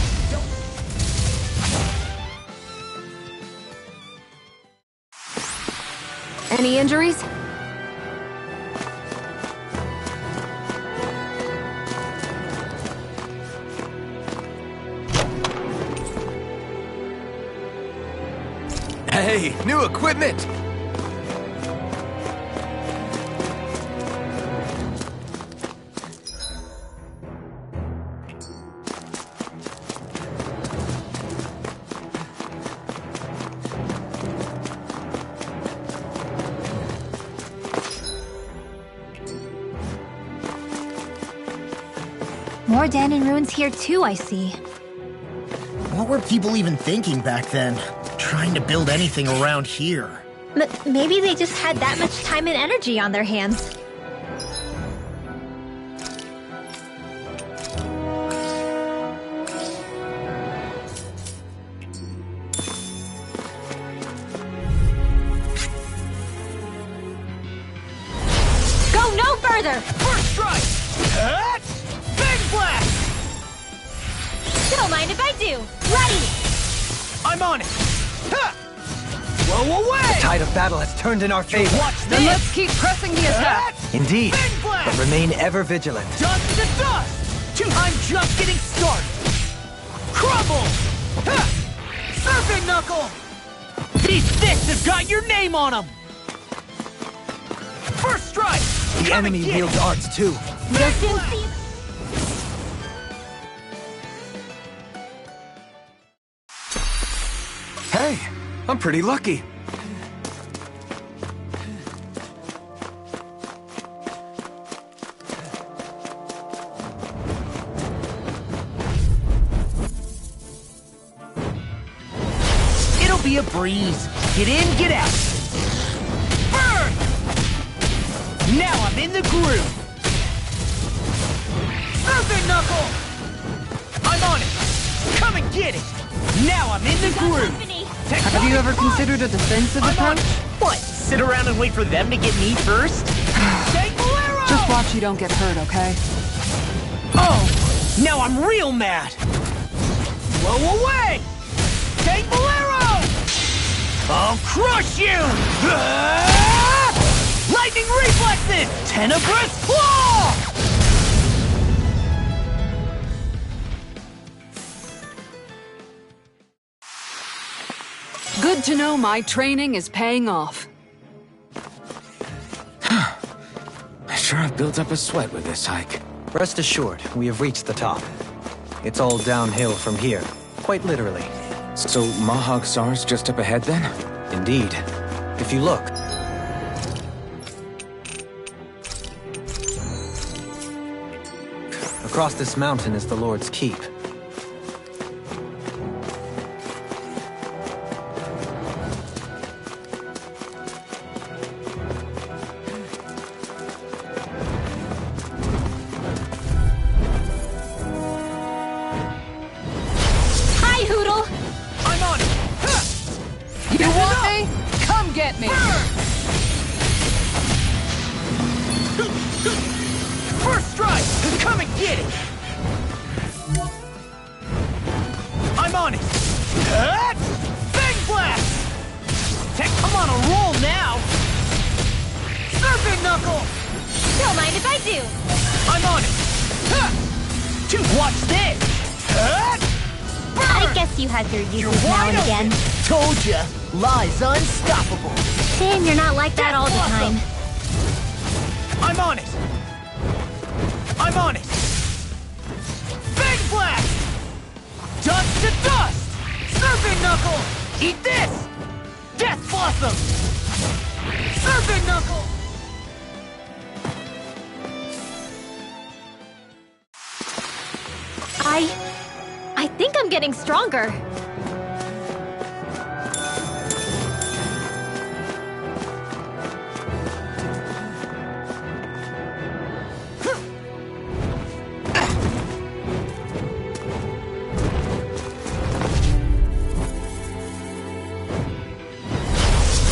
Any injuries? Hey, new equipment! More Danon ruins here too, I see. What were people even thinking back then? Trying to build anything around here. Maybe they just had that much time and energy on their hands. Go no further! First strike. Bang blast. Don't mind if I do. Ready! I'm on it. Ha! Blow away. The tide of battle has turned in our favor. Watch Then this. let's keep pressing the attack. Indeed. Bang But blast. remain ever vigilant. Dust to dust. I'm just getting started. Crumble. Ha! Serpent knuckle. These fists have got your name on them. First strike. The Come and enemy get wields it. arts too. You'll soon see. Hey, I'm pretty lucky. It'll be a breeze. Get in, get out. Burn! Now I'm in the groove. Serpent knuckle. I'm on it. Come and get it. Now I'm in the groove. Have you ever considered a defensive I'm on approach? it. What? Sit around and wait for them to get me first? Take Bolero! Just watch you don't get hurt, okay? Oh! Now I'm real mad! Blow away! Take Bolero! I'll crush you! Ah! Lightning reflexes! Tenebrous claw! Good to know my training is paying off. I sure have built up a sweat with this hike. Rest assured, we have reached the top. It's all downhill from here, quite literally. So Mahag Saar's just up ahead then? Indeed. If you look... Across this mountain is the Lord's Keep. Hi, Hoodle! I'm on it! Huh! You want me? Come get me! First strike! Come and get it! I'm on it! Bang blast! Come on a roll now! Serpent knuckle! Don't mind if I do. I'm on it! Watch this! I guess you had your You're uses now wide and open! again. Told ya! Lie's unstoppable! Shame you're not like that all the time. I'm on it! I'm on it! Bang blast! Dust to dust! Serpent knuckle! Eat this! Death blossom! Serpent knuckle! I think I'm getting stronger.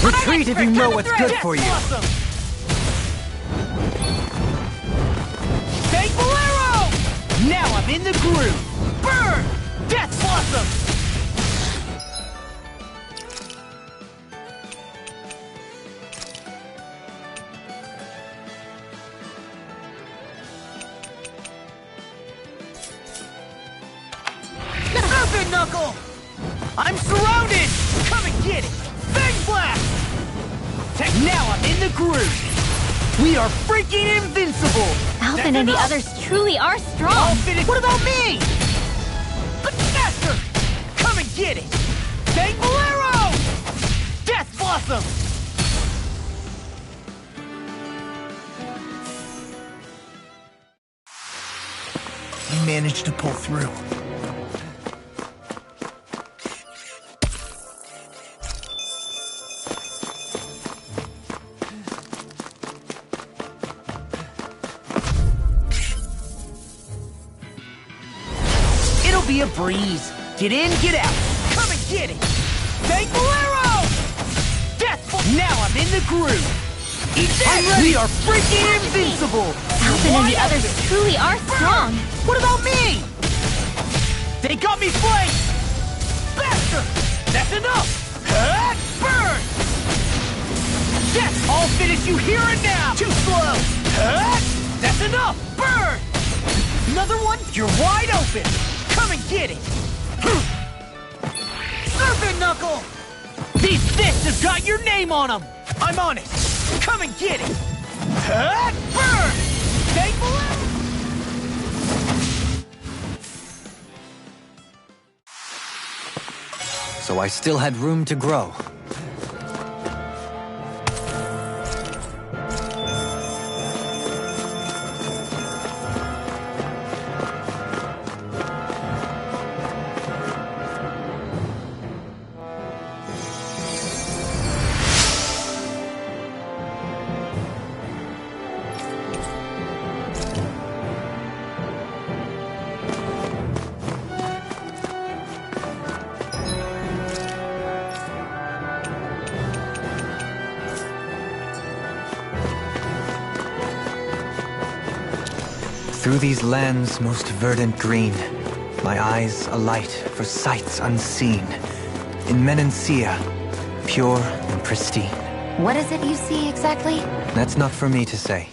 Retreat if you know what's good for you! Blossom! Bang bolero! Now I'm in the groove! Burn! Death blossom! Serpent knuckle! I'm surrounded! Come and get it! Bang blast! Now I'm in the groove! We are freaking invincible! Alvin and the others truly are strong. What about me? Faster! Come and get it! Bang bolero! Death blossom! You managed to pull through. Be a breeze. Get in, get out. Come and get it. Bang bolero! Death. Now I'm in the groove. Eat that. We are freaking invincible. Alvin and the others truly are strong. What about me? They got me flanked. Faster. That's enough. Burn. Death. I'll finish you here and now. Too slow. That's enough. Burn. Another one. You're wide open. Come and get it! Serpent knuckle! These fists have got your name on them! I'm on it! Come and get it! Burn! Thankful? So I still had room to grow. Through these lands most verdant green, my eyes alight for sights unseen. In Menancia, pure and pristine. What is it you see exactly? That's not for me to say.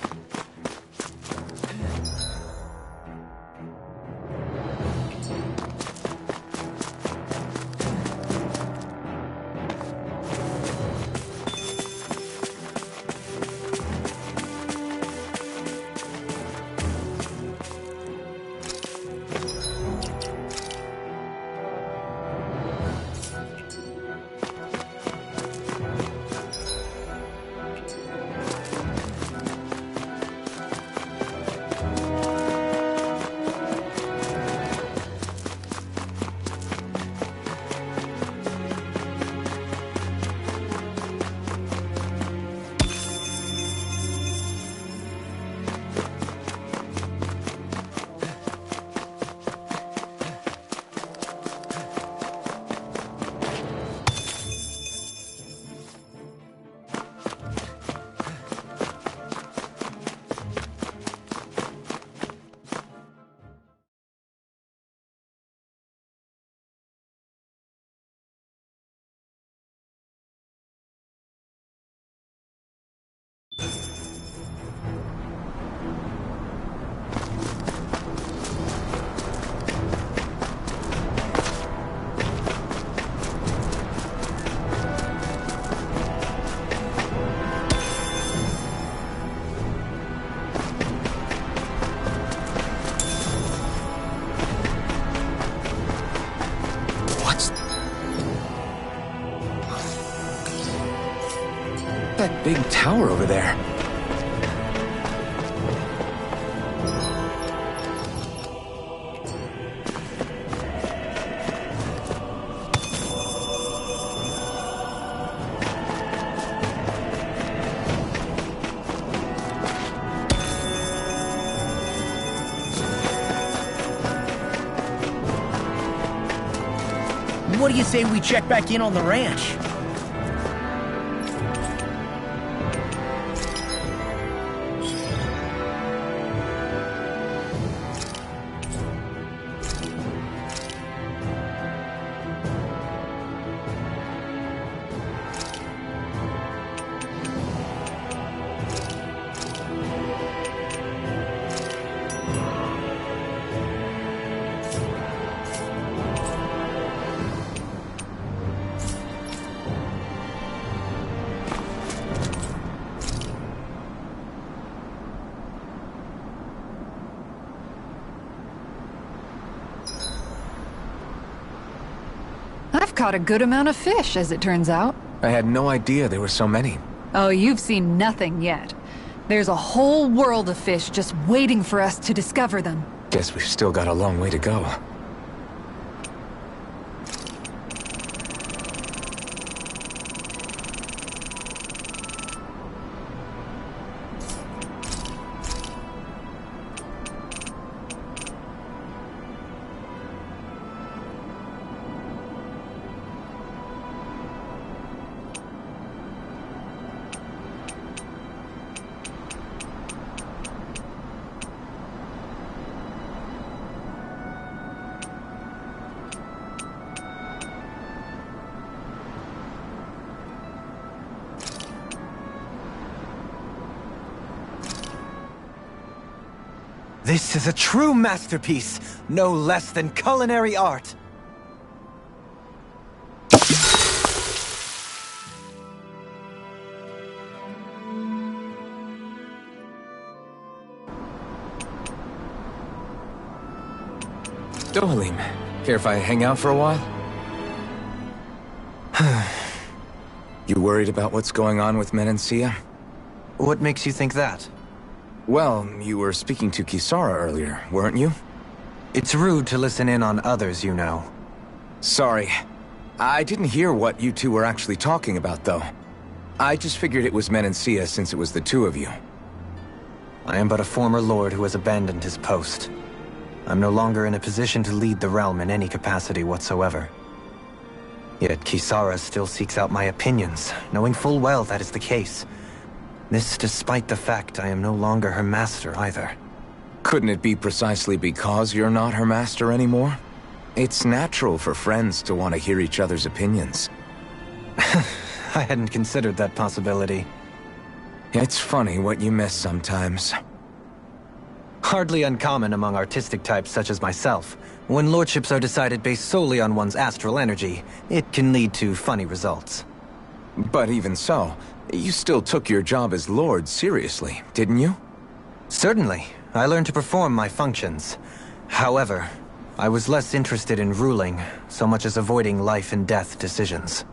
that big tower over there? What do you say we check back in on the ranch? I've caught a good amount of fish, as it turns out. I had no idea there were so many. Oh, you've seen nothing yet. There's a whole world of fish just waiting for us to discover them. Guess we've still got a long way to go. This is a true masterpiece, no less than culinary art. Dohalim, care if I hang out for a while? You worried about what's going on with Menancia? What makes you think that? Well, you were speaking to Kisara earlier, weren't you? It's rude to listen in on others, you know. Sorry. I didn't hear what you two were actually talking about, though. I just figured it was Menancia since it was the two of you. I am but a former lord who has abandoned his post. I'm no longer in a position to lead the realm in any capacity whatsoever. Yet Kisara still seeks out my opinions, knowing full well that is the case. This despite the fact I am no longer her master either. Couldn't it be precisely because you're not her master anymore? It's natural for friends to want to hear each other's opinions. I hadn't considered that possibility. It's funny what you miss sometimes. Hardly uncommon among artistic types such as myself. When lordships are decided based solely on one's astral energy, it can lead to funny results. But even so, you still took your job as lord seriously, didn't you? Certainly. I learned to perform my functions. However, I was less interested in ruling, so much as avoiding life and death decisions.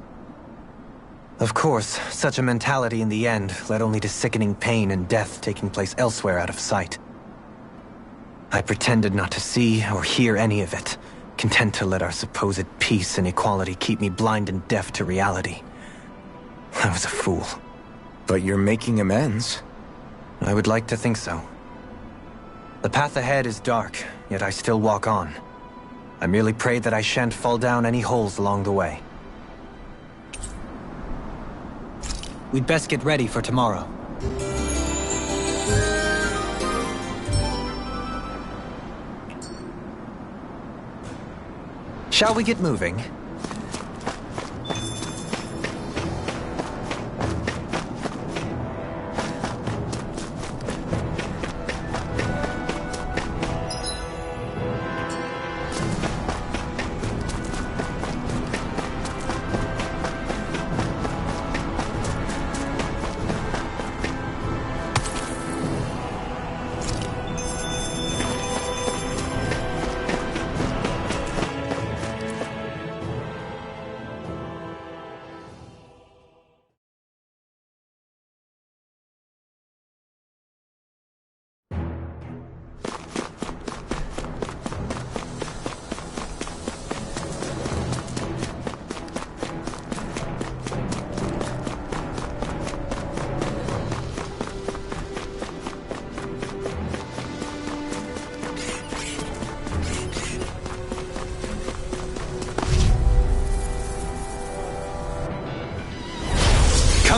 Of course, such a mentality in the end led only to sickening pain and death taking place elsewhere out of sight. I pretended not to see or hear any of it, content to let our supposed peace and equality keep me blind and deaf to reality. I was a fool. But you're making amends. I would like to think so. The path ahead is dark, yet I still walk on. I merely pray that I shan't fall down any holes along the way. We'd best get ready for tomorrow. Shall we get moving?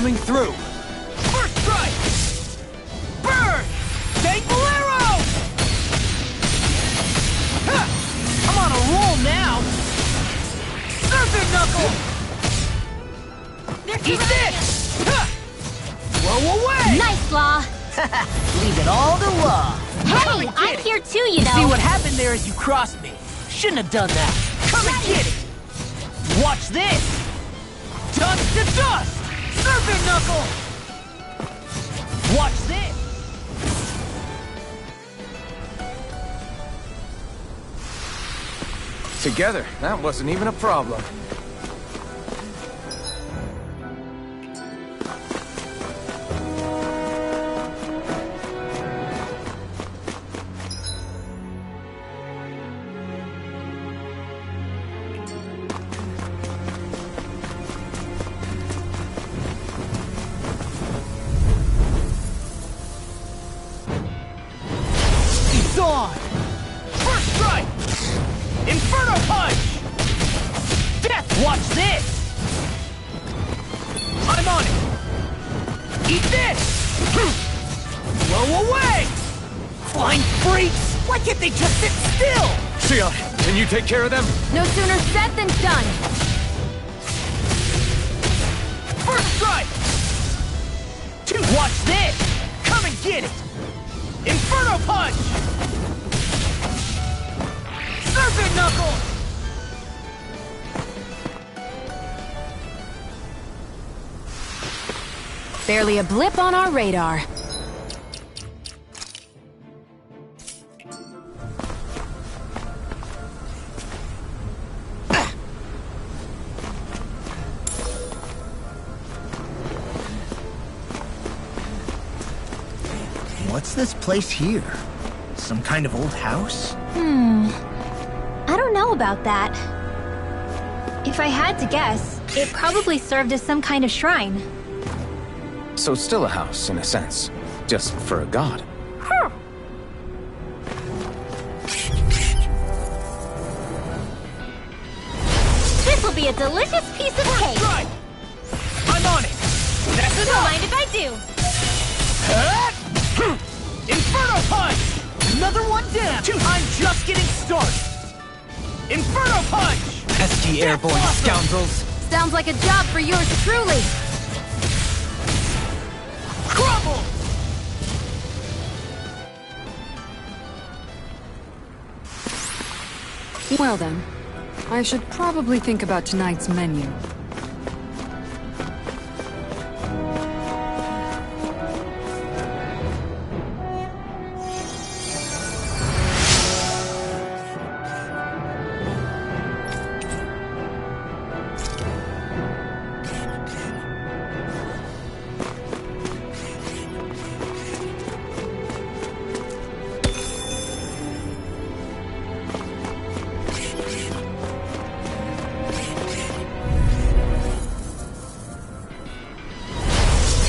Coming through! First strike! Burn! Take Bolero! Ha! I'm on a roll now! Surfer Knuckle! Eat this! Ha! Blow away! Nice, Law. Leave it all to Law. Hey, I'm here too, you know. See, what happened there is you crossed me. Shouldn't have done that. Come and get it! Watch this! Dust to dust! Serpent Knuckle! Watch this! Together, that wasn't even a problem. It's on! First strike! Inferno Punch! Death! Watch this! I'm on it! Eat this! Blow away! Flying freaks! Why can't they just sit still? Sion, can you take care of them? No sooner said than done. First strike! Two! Watch this! Come and get it! Inferno Punch! Serpent Knuckle! Barely a blip on our radar. What's this place here? Some kind of old house? I don't know about that. If I had to guess, it probably served as some kind of shrine. So it's still a house, in a sense. Just for a god. This will be a delicious piece of cake. Right! I'm on it! That's Don't enough! mind if I do. Inferno Punch! Another one down! I'm just getting started! Inferno Punch! Pesky airborne scoundrels! Sounds like a job for yours truly. Crumble! Well then, I should probably think about tonight's menu.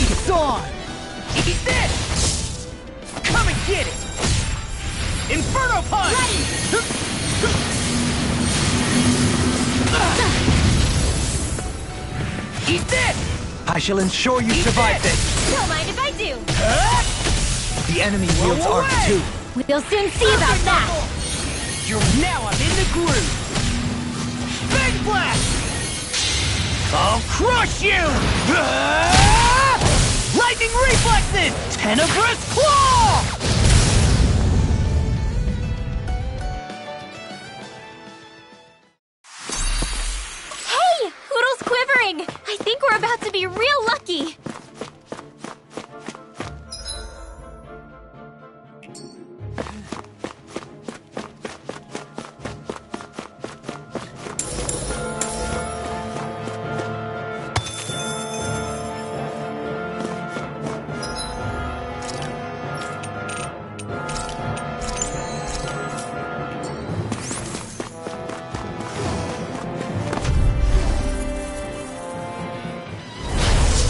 It's on! Eat this! Come and get it! Inferno Punch! Eat this! I shall ensure you survive this! Don't mind if I do. The enemy wields Arc away! too. We'll soon see about that. Now I'm in the groove! Big Blast! I'll crush you! Lightning Reflexes! Tenebrous Claw! Hey! Hoodle's quivering! I think we're about to be real lucky!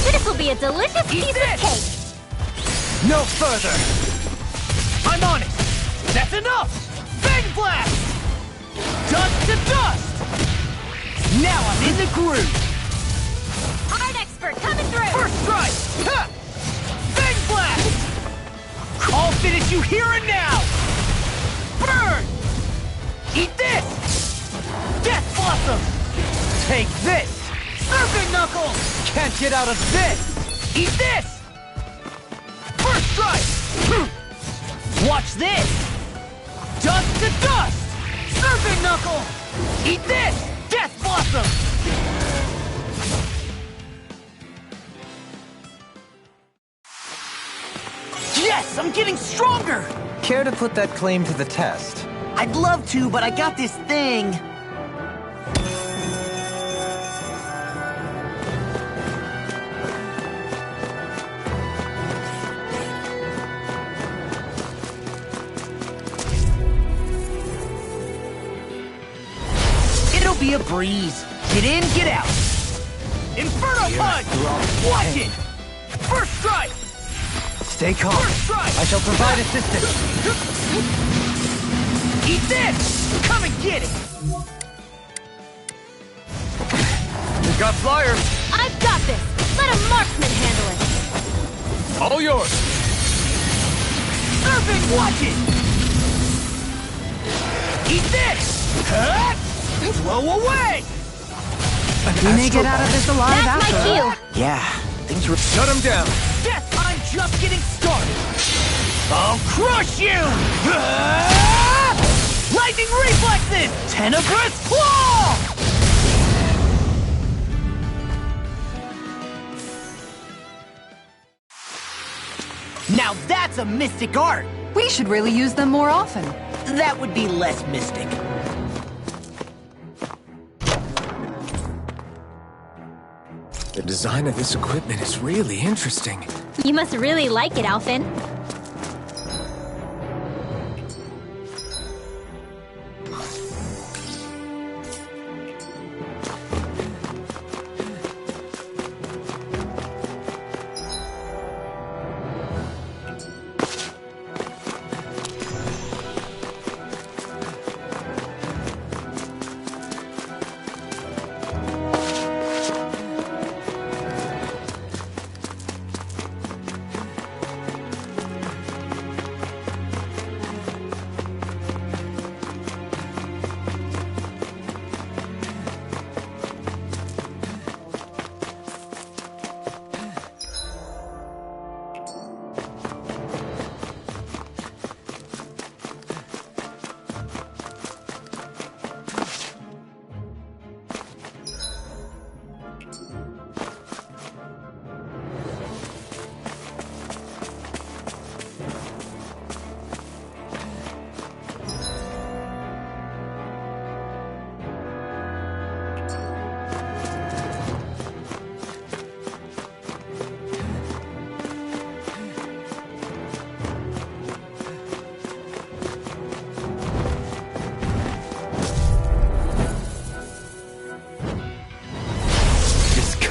This'll be a delicious piece of cake! No further! I'm on it! That's enough! Bang Blast! Dust to dust! Now I'm in the groove! Art expert coming through! First strike! Ha! Bang blast! I'll finish you here and now! Burn! Eat this! Death blossom! Take this! Serpent knuckle! Can't get out of this! Eat this! First strike! Watch this! Dust to dust! Serpent knuckle! Eat this! Death blossom! Yes, I'm getting stronger! Care to put that claim to the test? I'd love to, but I got this thing. It'll be a breeze. Get in, get out. Inferno punch! Watch it! First strike! Stay calm. First strike! I shall provide assistance. Eat this! Come and get it! We've got flyers. I've got this! Let a marksman handle it! All yours. Serpent, watch it! Eat this! Huh? Blow away! We may get out of this alive That's after. my cue! Yeah, things were... Shut him down. Death, I'm just getting started! I'll crush you! Ah! Lightning reflexes! Tenebrous claw! Now that's a mystic art! We should really use them more often. That would be less mystic. The design of this equipment is really interesting. You must really like it, Alphen.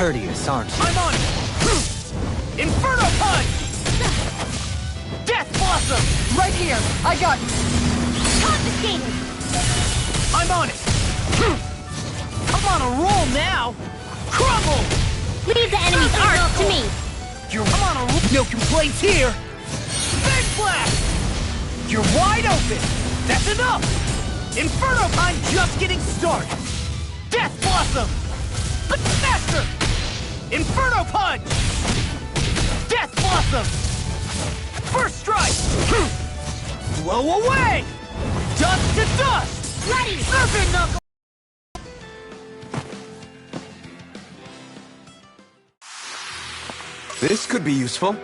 Courteous, aren't you? I'm on it! Inferno punch! Death blossom! Right here. I got... Confiscated! I'm on it! I'm on a roll now! Crumble! Leave the enemy's art to me! I'm on a roll! No complaints here! Big blast! You're wide open! That's enough! Inferno! I'm just getting started! Death blossom! Faster! Inferno punch! Death blossom! First strike! Blow away! Dust to dust! Ready! Serpent knuckle! This could be useful.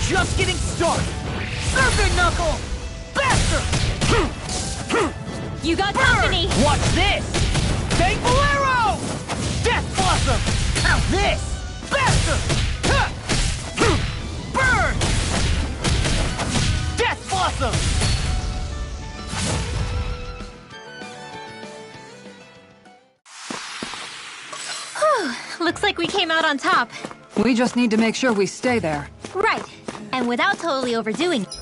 just getting started! Serve it, Knuckle! Faster! You got Burn! company! Watch this! Thankful arrow! Death Blossom! Now this! Faster! Ha! Burn! Death Blossom! Looks like we came out on top. We just need to make sure we stay there. Right. And without totally overdoing it.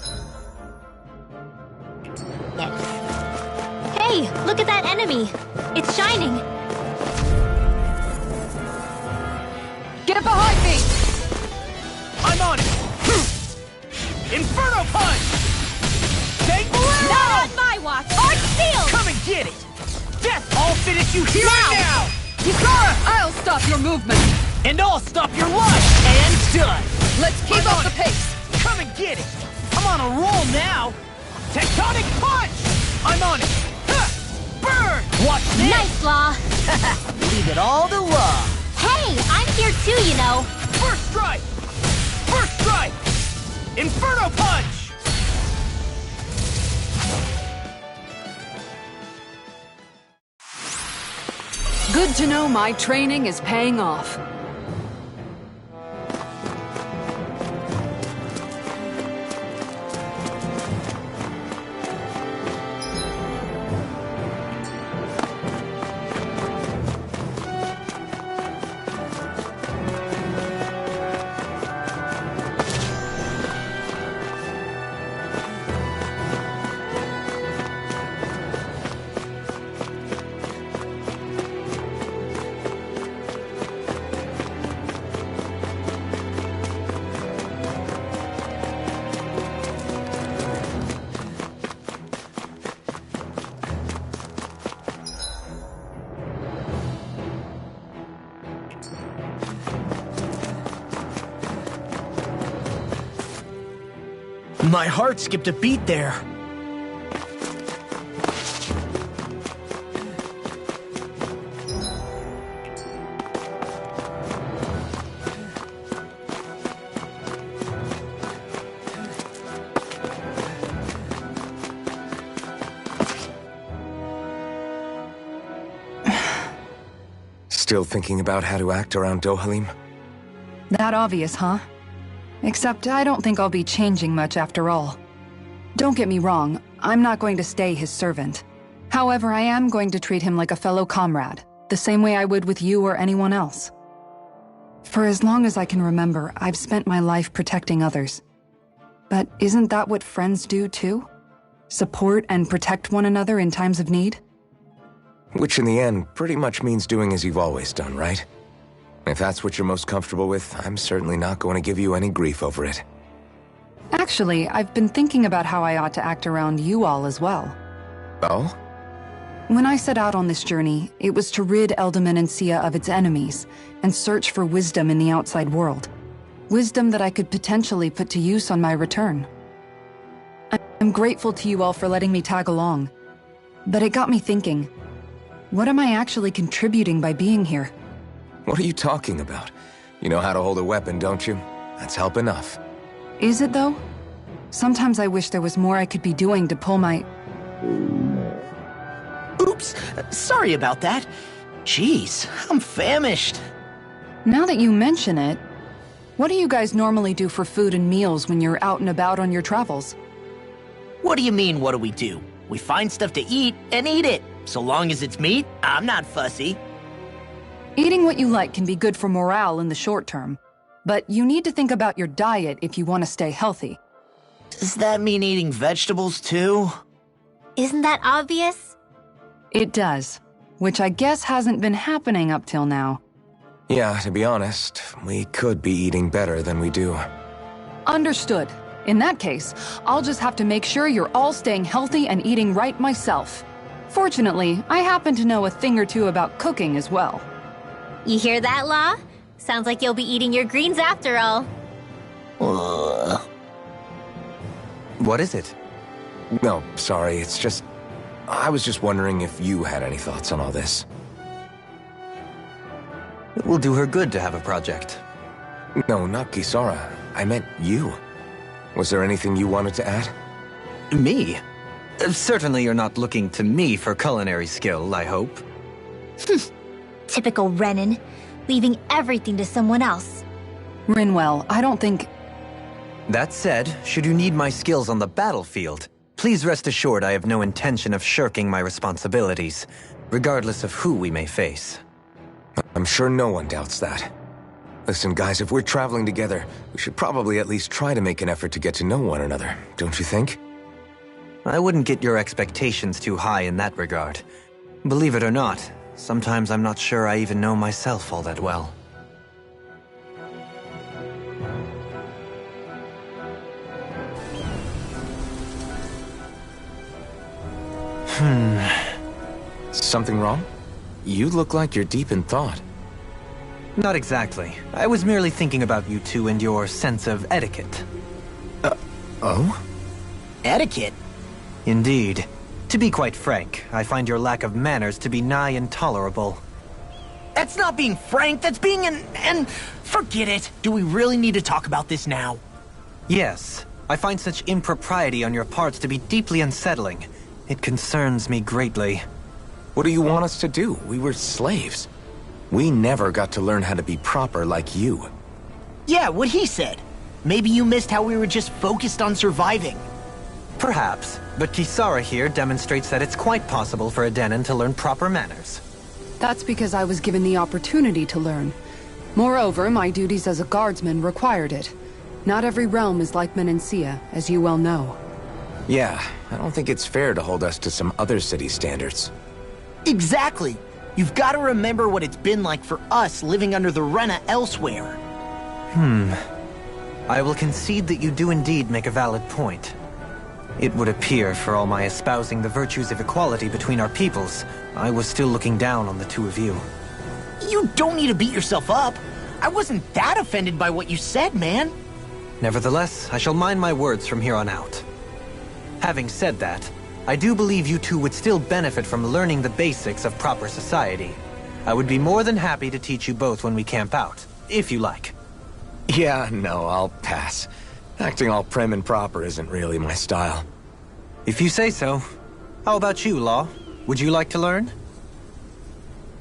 Hey, look at that enemy. It's shining. Get behind me! I'm on it! Inferno Punch! Thankful arrow! Not on my watch! Arch Shield! Come and get it! Death, I'll finish you here and now! Kisara! I'll stop your movement! And I'll stop your life! And done! Let's keep I'm up on the it. pace! Come and get it! I'm on a roll now! Tectonic Punch! I'm on it! Ha! Burn! Watch this! Nice, Law! Leave it all to Law! Hey, I'm here too, you know. First strike! First strike! Inferno Punch! Good to know my training is paying off. My heart skipped a beat there. Still thinking about how to act around Dohalim? That obvious, huh? Except I don't think I'll be changing much after all. Don't get me wrong, I'm not going to stay his servant. However, I am going to treat him like a fellow comrade, the same way I would with you or anyone else. For as long as I can remember, I've spent my life protecting others. But isn't that what friends do too? Support and protect one another in times of need? Which in the end pretty much means doing as you've always done, right? If that's what you're most comfortable with, I'm certainly not going to give you any grief over it. Actually, I've been thinking about how I ought to act around you all as well. Oh? When I set out on this journey, it was to rid Eldaman and Sia of its enemies and search for wisdom in the outside world. Wisdom that I could potentially put to use on my return. I'm grateful to you all for letting me tag along. But it got me thinking, what am I actually contributing by being here? What are you talking about? You know how to hold a weapon, don't you? That's help enough. Is it though? Sometimes I wish there was more I could be doing to pull my... Oops, sorry about that. Jeez, I'm famished. Now that you mention it, what do you guys normally do for food and meals when you're out and about on your travels? What do you mean, what do we do? We find stuff to eat and eat it. So long as it's meat, I'm not fussy. Eating what you like can be good for morale in the short term, but you need to think about your diet if you want to stay healthy. Does that mean eating vegetables too? Isn't that obvious? It does, which I guess hasn't been happening up till now. Yeah, to be honest, we could be eating better than we do. Understood. In that case, I'll just have to make sure you're all staying healthy and eating right myself. Fortunately, I happen to know a thing or two about cooking as well. You hear that, Law? Sounds like you'll be eating your greens after all. What is it? No, sorry, it's just... I was just wondering if you had any thoughts on all this. It will do her good to have a project. No, not Kisara. I meant you. Was there anything you wanted to add? Me? Certainly you're not looking to me for culinary skill, I hope. Typical Renan, leaving everything to someone else. Rinwell, I don't think... That said, should you need my skills on the battlefield, please rest assured I have no intention of shirking my responsibilities, regardless of who we may face. I'm sure no one doubts that. Listen, guys, if we're traveling together, we should probably at least try to make an effort to get to know one another, don't you think? I wouldn't get your expectations too high in that regard. Believe it or not, sometimes I'm not sure I even know myself all that well. Something wrong? You look like you're deep in thought. Not exactly. I was merely thinking about you two and your sense of etiquette. Oh? Etiquette? Indeed. To be quite frank, I find your lack of manners to be nigh intolerable. That's not being frank, that's being and forget it. Do we really need to talk about this now? Yes. I find such impropriety on your parts to be deeply unsettling. It concerns me greatly. What do you want us to do? We were slaves. We never got to learn how to be proper like you. Yeah, what he said. Maybe you missed how we were just focused on surviving. Perhaps, but Kisara here demonstrates that it's quite possible for a Denon to learn proper manners. That's because I was given the opportunity to learn. Moreover, my duties as a guardsman required it. Not every realm is like Menancia, as you well know. Yeah, I don't think it's fair to hold us to some other city standards. Exactly. You've got to remember what it's been like for us living under the Rena elsewhere. I will concede that you do indeed make a valid point. It would appear, for all my espousing the virtues of equality between our peoples, I was still looking down on the two of you. You don't need to beat yourself up. I wasn't that offended by what you said, man. Nevertheless, I shall mind my words from here on out. Having said that, I do believe you two would still benefit from learning the basics of proper society. I would be more than happy to teach you both when we camp out, if you like. Yeah, no, I'll pass. Acting all prim and proper isn't really my style. If you say so. How about you, Law? Would you like to learn?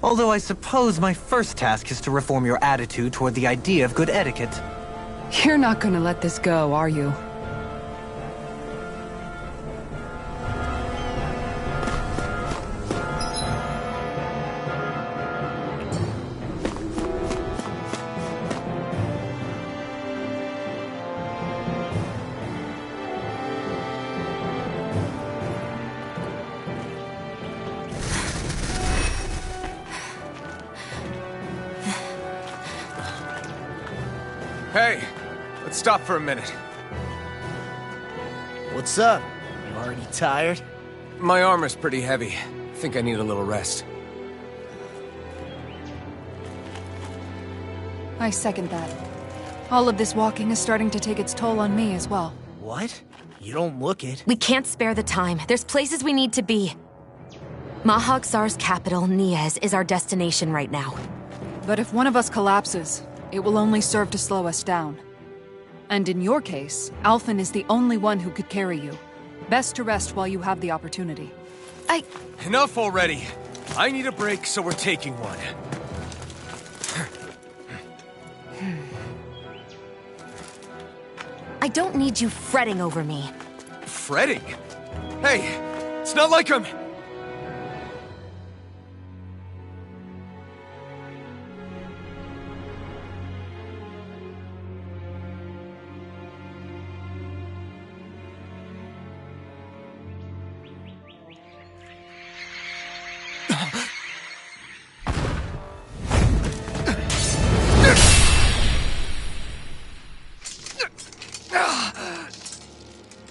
Although I suppose my first task is to reform your attitude toward the idea of good etiquette. You're not gonna let this go, are you? Hey, let's stop for a minute. What's up? You already tired? My armor's pretty heavy. I think I need a little rest. I second that. All of this walking is starting to take its toll on me as well. What? You don't look it. We can't spare the time. There's places we need to be. Mahag Saar's capital, Niez, is our destination right now. But if one of us collapses, it will only serve to slow us down. And in your case, Alphen is the only one who could carry you. Best to rest while you have the opportunity. Enough already. I need a break, so we're taking one. I don't need you fretting over me. Fretting? Hey, it's not like I'm...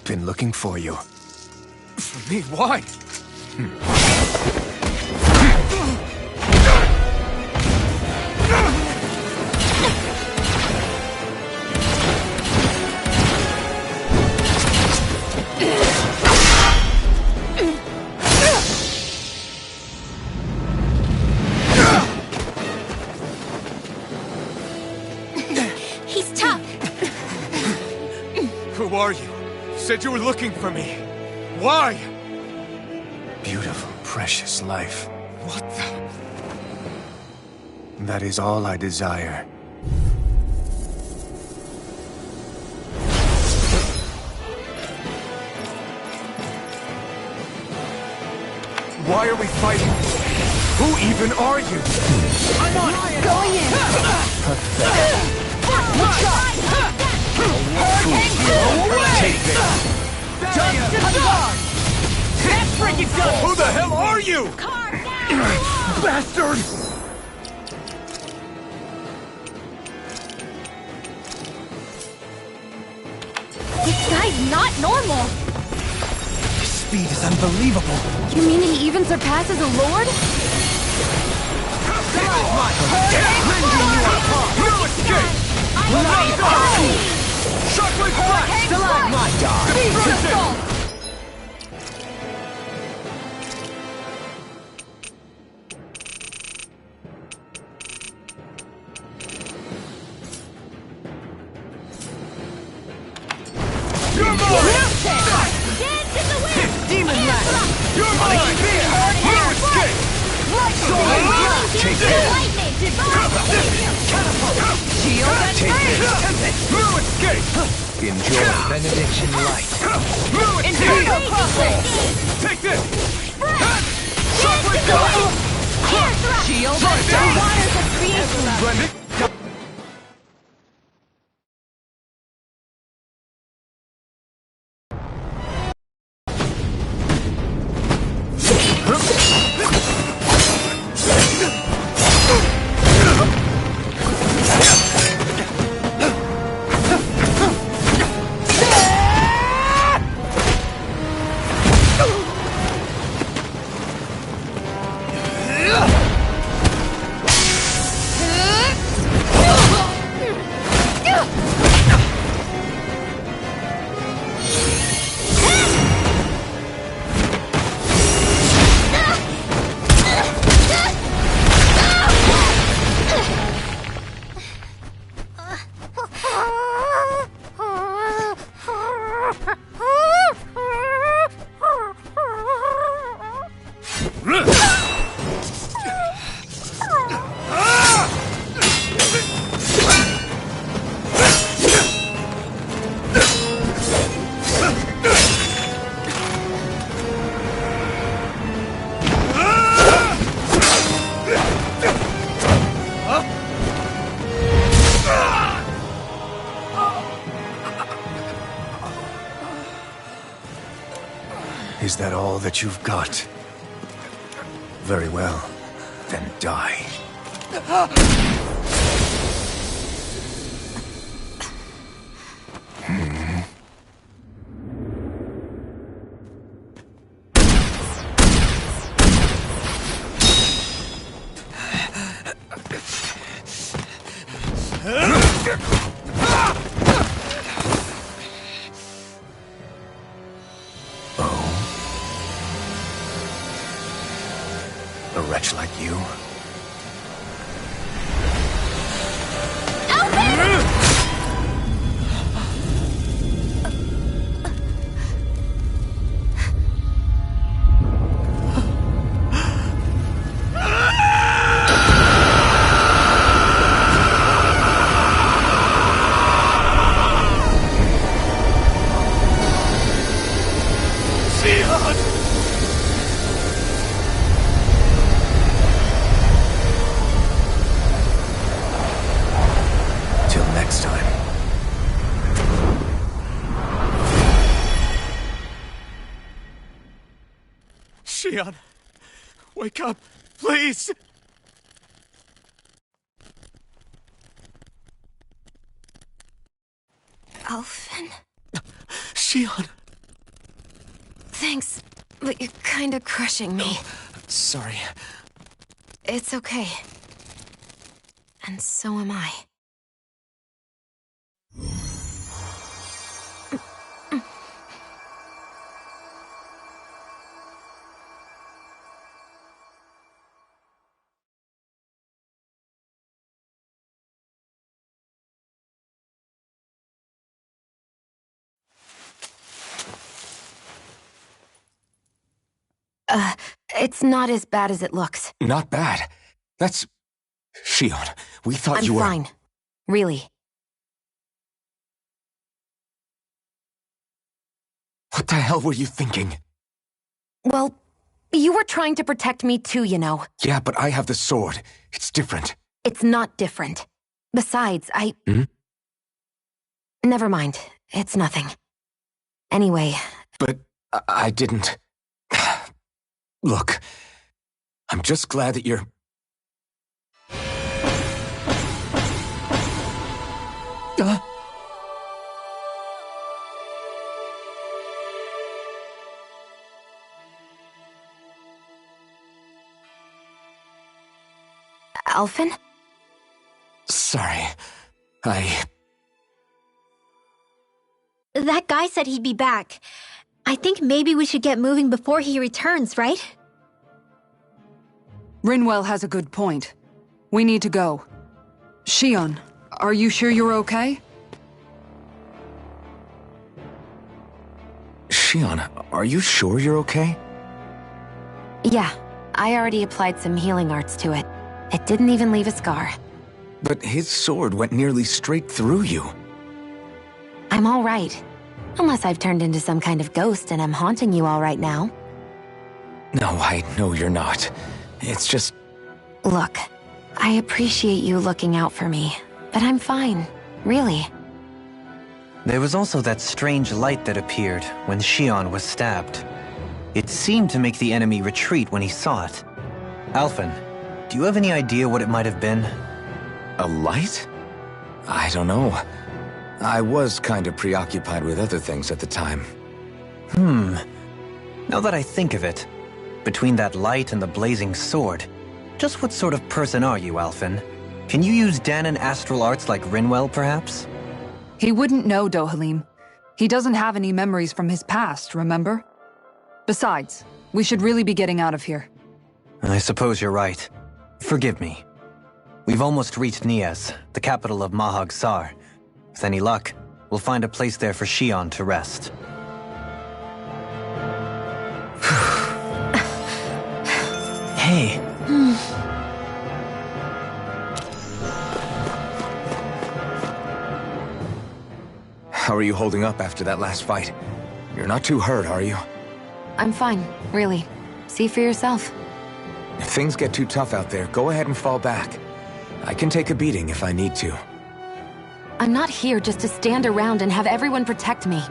Been looking for you. For me, why? He's tough. Who are you? You said you were looking for me. Why? Beautiful, precious life. What the... That is all I desire. Why are we fighting? Who even are you? I'm on it! Going in! Take this! Dust to dog! That's freaking good! Who the hell are you? Bastard! This guy's not normal! His speed is unbelievable. You mean he even surpasses a lord? No escape! Shockwave flash! Stalagmite! Destroy it! You're mine! Dance in the wind! Demon Lash! You're mine! No escape! Take lightning! Shield and freeze! No escape! Enjoy benediction light. No escape! Inferno Crossing! Take this! Shockwave blast! Shield Try and this! Waters of creation! Blending! Is that all that you've got? Very well. Then die. A wretch like you? Till next time. Shion, wake up, please! Alphen? Shion! Thanks, but you're kinda crushing me. Sorry. It's okay. And so am I. It's not as bad as it looks. Not bad. That's... Shion, we thought I'm you were... fine. Really. What the hell were you thinking? Well, you were trying to protect me too, you know. Yeah, but I have the sword. It's different. It's not different. Besides, Never mind. It's nothing. Anyway... But I didn't... Look, I'm just glad that you're... Alphen? Sorry. That guy said he'd be back. I think maybe we should get moving before he returns, right? Rinwell has a good point. We need to go. Shion, are you sure you're okay? Shion, are you sure you're okay? Yeah, I already applied some healing arts to it. It didn't even leave a scar. But his sword went nearly straight through you. I'm all right. Unless I've turned into some kind of ghost and I'm haunting you all right now. No, I know you're not. It's just... Look, I appreciate you looking out for me, but I'm fine, really. There was also that strange light that appeared when Shion was stabbed. It seemed to make the enemy retreat when he saw it. Alphen, do you have any idea what it might have been? A light? I don't know. I was kind of preoccupied with other things at the time. Now that I think of it, between that light and the blazing sword, just what sort of person are you, Alphen? Can you use Danon astral arts like Rinwell, perhaps? He wouldn't know, Dohalim. He doesn't have any memories from his past, remember? Besides, we should really be getting out of here. I suppose you're right. Forgive me. We've almost reached Niez, the capital of Mahag Saar. With any luck, we'll find a place there for Shion to rest. Hey. How are you holding up after that last fight? You're not too hurt, are you? I'm fine, really. See for yourself. If things get too tough out there, go ahead and fall back. I can take a beating if I need to. I'm not here just to stand around and have everyone protect me.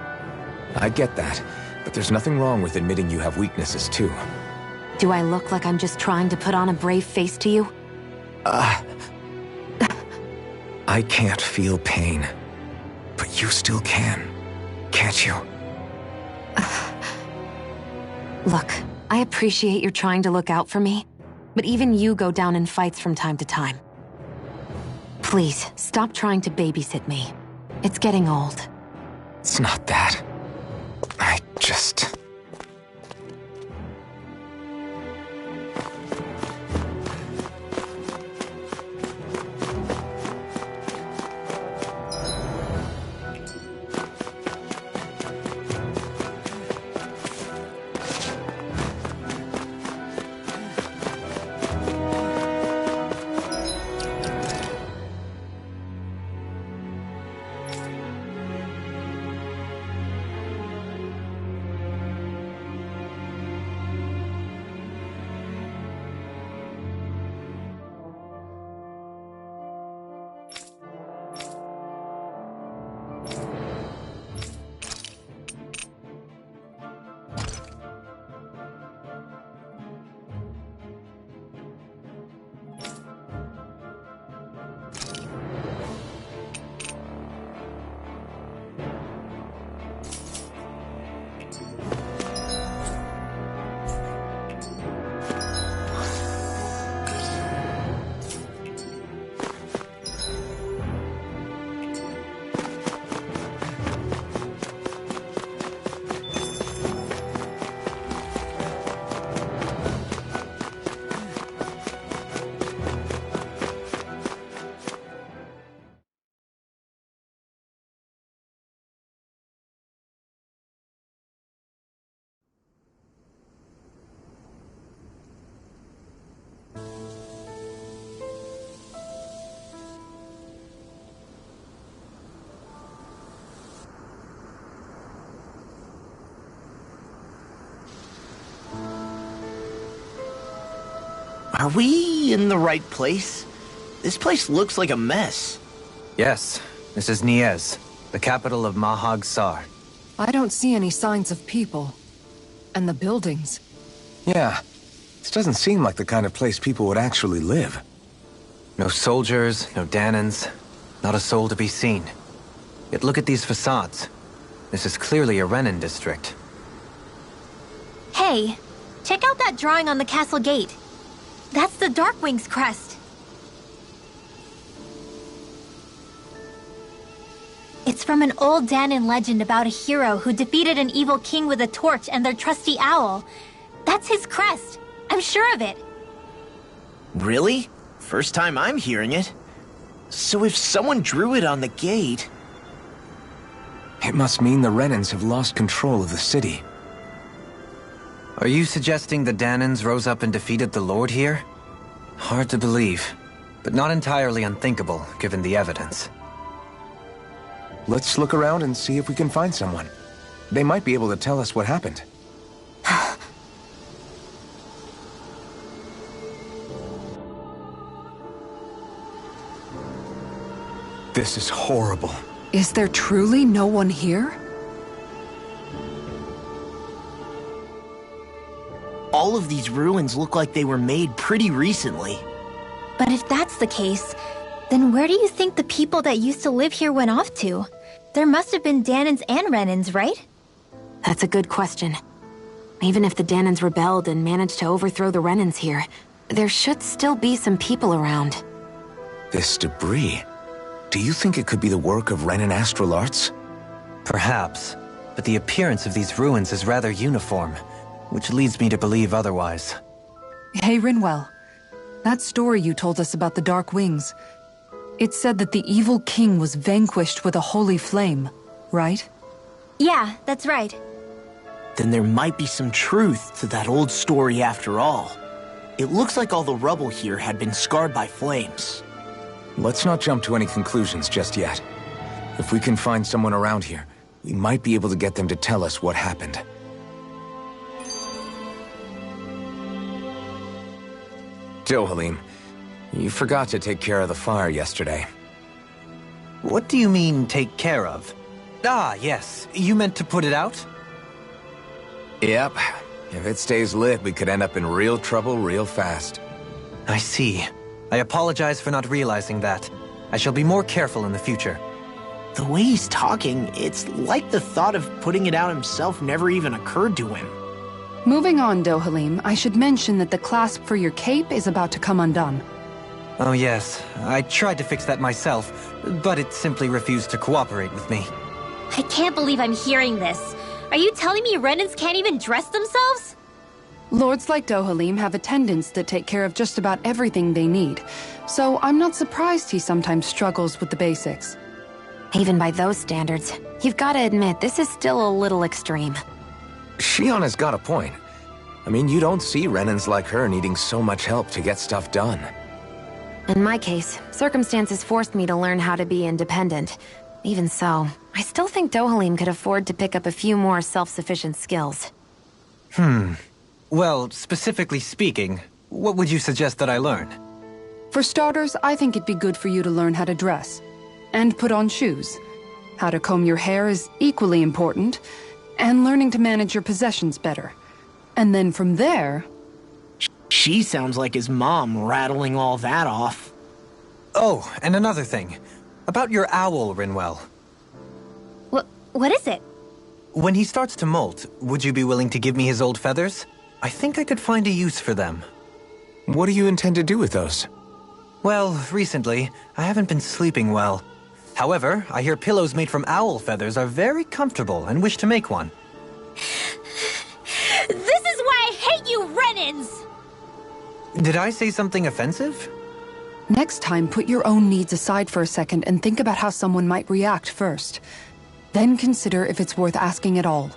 I get that, but there's nothing wrong with admitting you have weaknesses too. Do I look like I'm just trying to put on a brave face to you? I can't feel pain, but you still can, can't you? Look, I appreciate you're trying to look out for me, but even you go down in fights from time to time. Please, stop trying to babysit me. It's getting old. It's not that. I just... Are we in the right place? This place looks like a mess. Yes, this is Niez, the capital of Mahag Saar. I don't see any signs of people. And the buildings. Yeah, this doesn't seem like the kind of place people would actually live. No soldiers, no Danans, not a soul to be seen. Yet look at these facades. This is clearly a Renin district. Hey, check out that drawing on the castle gate. That's the Darkwing's crest. It's from an old Danan legend about a hero who defeated an evil king with a torch and their trusty owl. That's his crest. I'm sure of it. Really? First time I'm hearing it. So if someone drew it on the gate... It must mean the Renins have lost control of the city. Are you suggesting the Danans rose up and defeated the Lord here? Hard to believe, but not entirely unthinkable, given the evidence. Let's look around and see if we can find someone. They might be able to tell us what happened. This is horrible. Is there truly no one here? All of these ruins look like they were made pretty recently. But if that's the case, then where do you think the people that used to live here went off to? There must have been Danans and Renins, right? That's a good question. Even if the Danans rebelled and managed to overthrow the Renins here, there should still be some people around. This debris... Do you think it could be the work of Renin astral arts? Perhaps, but the appearance of these ruins is rather uniform, which leads me to believe otherwise. Hey, Rinwell. That story you told us about the Dark Wings. It said that the evil king was vanquished with a holy flame, right? Yeah, that's right. Then there might be some truth to that old story after all. It looks like all the rubble here had been scarred by flames. Let's not jump to any conclusions just yet. If we can find someone around here, we might be able to get them to tell us what happened. Dohalim, you forgot to take care of the fire yesterday. What do you mean, take care of? Ah, yes. You meant to put it out? Yep. If it stays lit, we could end up in real trouble real fast. I see. I apologize for not realizing that. I shall be more careful in the future. The way he's talking, it's like the thought of putting it out himself never even occurred to him. Moving on, Dohalim, I should mention that the clasp for your cape is about to come undone. Oh yes, I tried to fix that myself, but it simply refused to cooperate with me. I can't believe I'm hearing this. Are you telling me Renins can't even dress themselves? Lords like Dohalim have attendants that take care of just about everything they need, so I'm not surprised he sometimes struggles with the basics. Even by those standards, you've got to admit this is still a little extreme. Shionna's got a point. I mean, you don't see Renins like her needing so much help to get stuff done. In my case, circumstances forced me to learn how to be independent. Even so, I still think Dohalim could afford to pick up a few more self-sufficient skills. Well, specifically speaking, what would you suggest that I learn? For starters, I think it'd be good for you to learn how to dress. And put on shoes. How to comb your hair is equally important, and learning to manage your possessions better. And then from there... She sounds like his mom rattling all that off. Oh, and another thing. About your owl, Rinwell. What is it? When he starts to molt, would you be willing to give me his old feathers? I think I could find a use for them. What do you intend to do with those? Well, recently, I haven't been sleeping well. However, I hear pillows made from owl feathers are very comfortable and wish to make one. This is why I hate you, Renins! Did I say something offensive? Next time, put your own needs aside for a second and think about how someone might react first. Then consider if it's worth asking at all.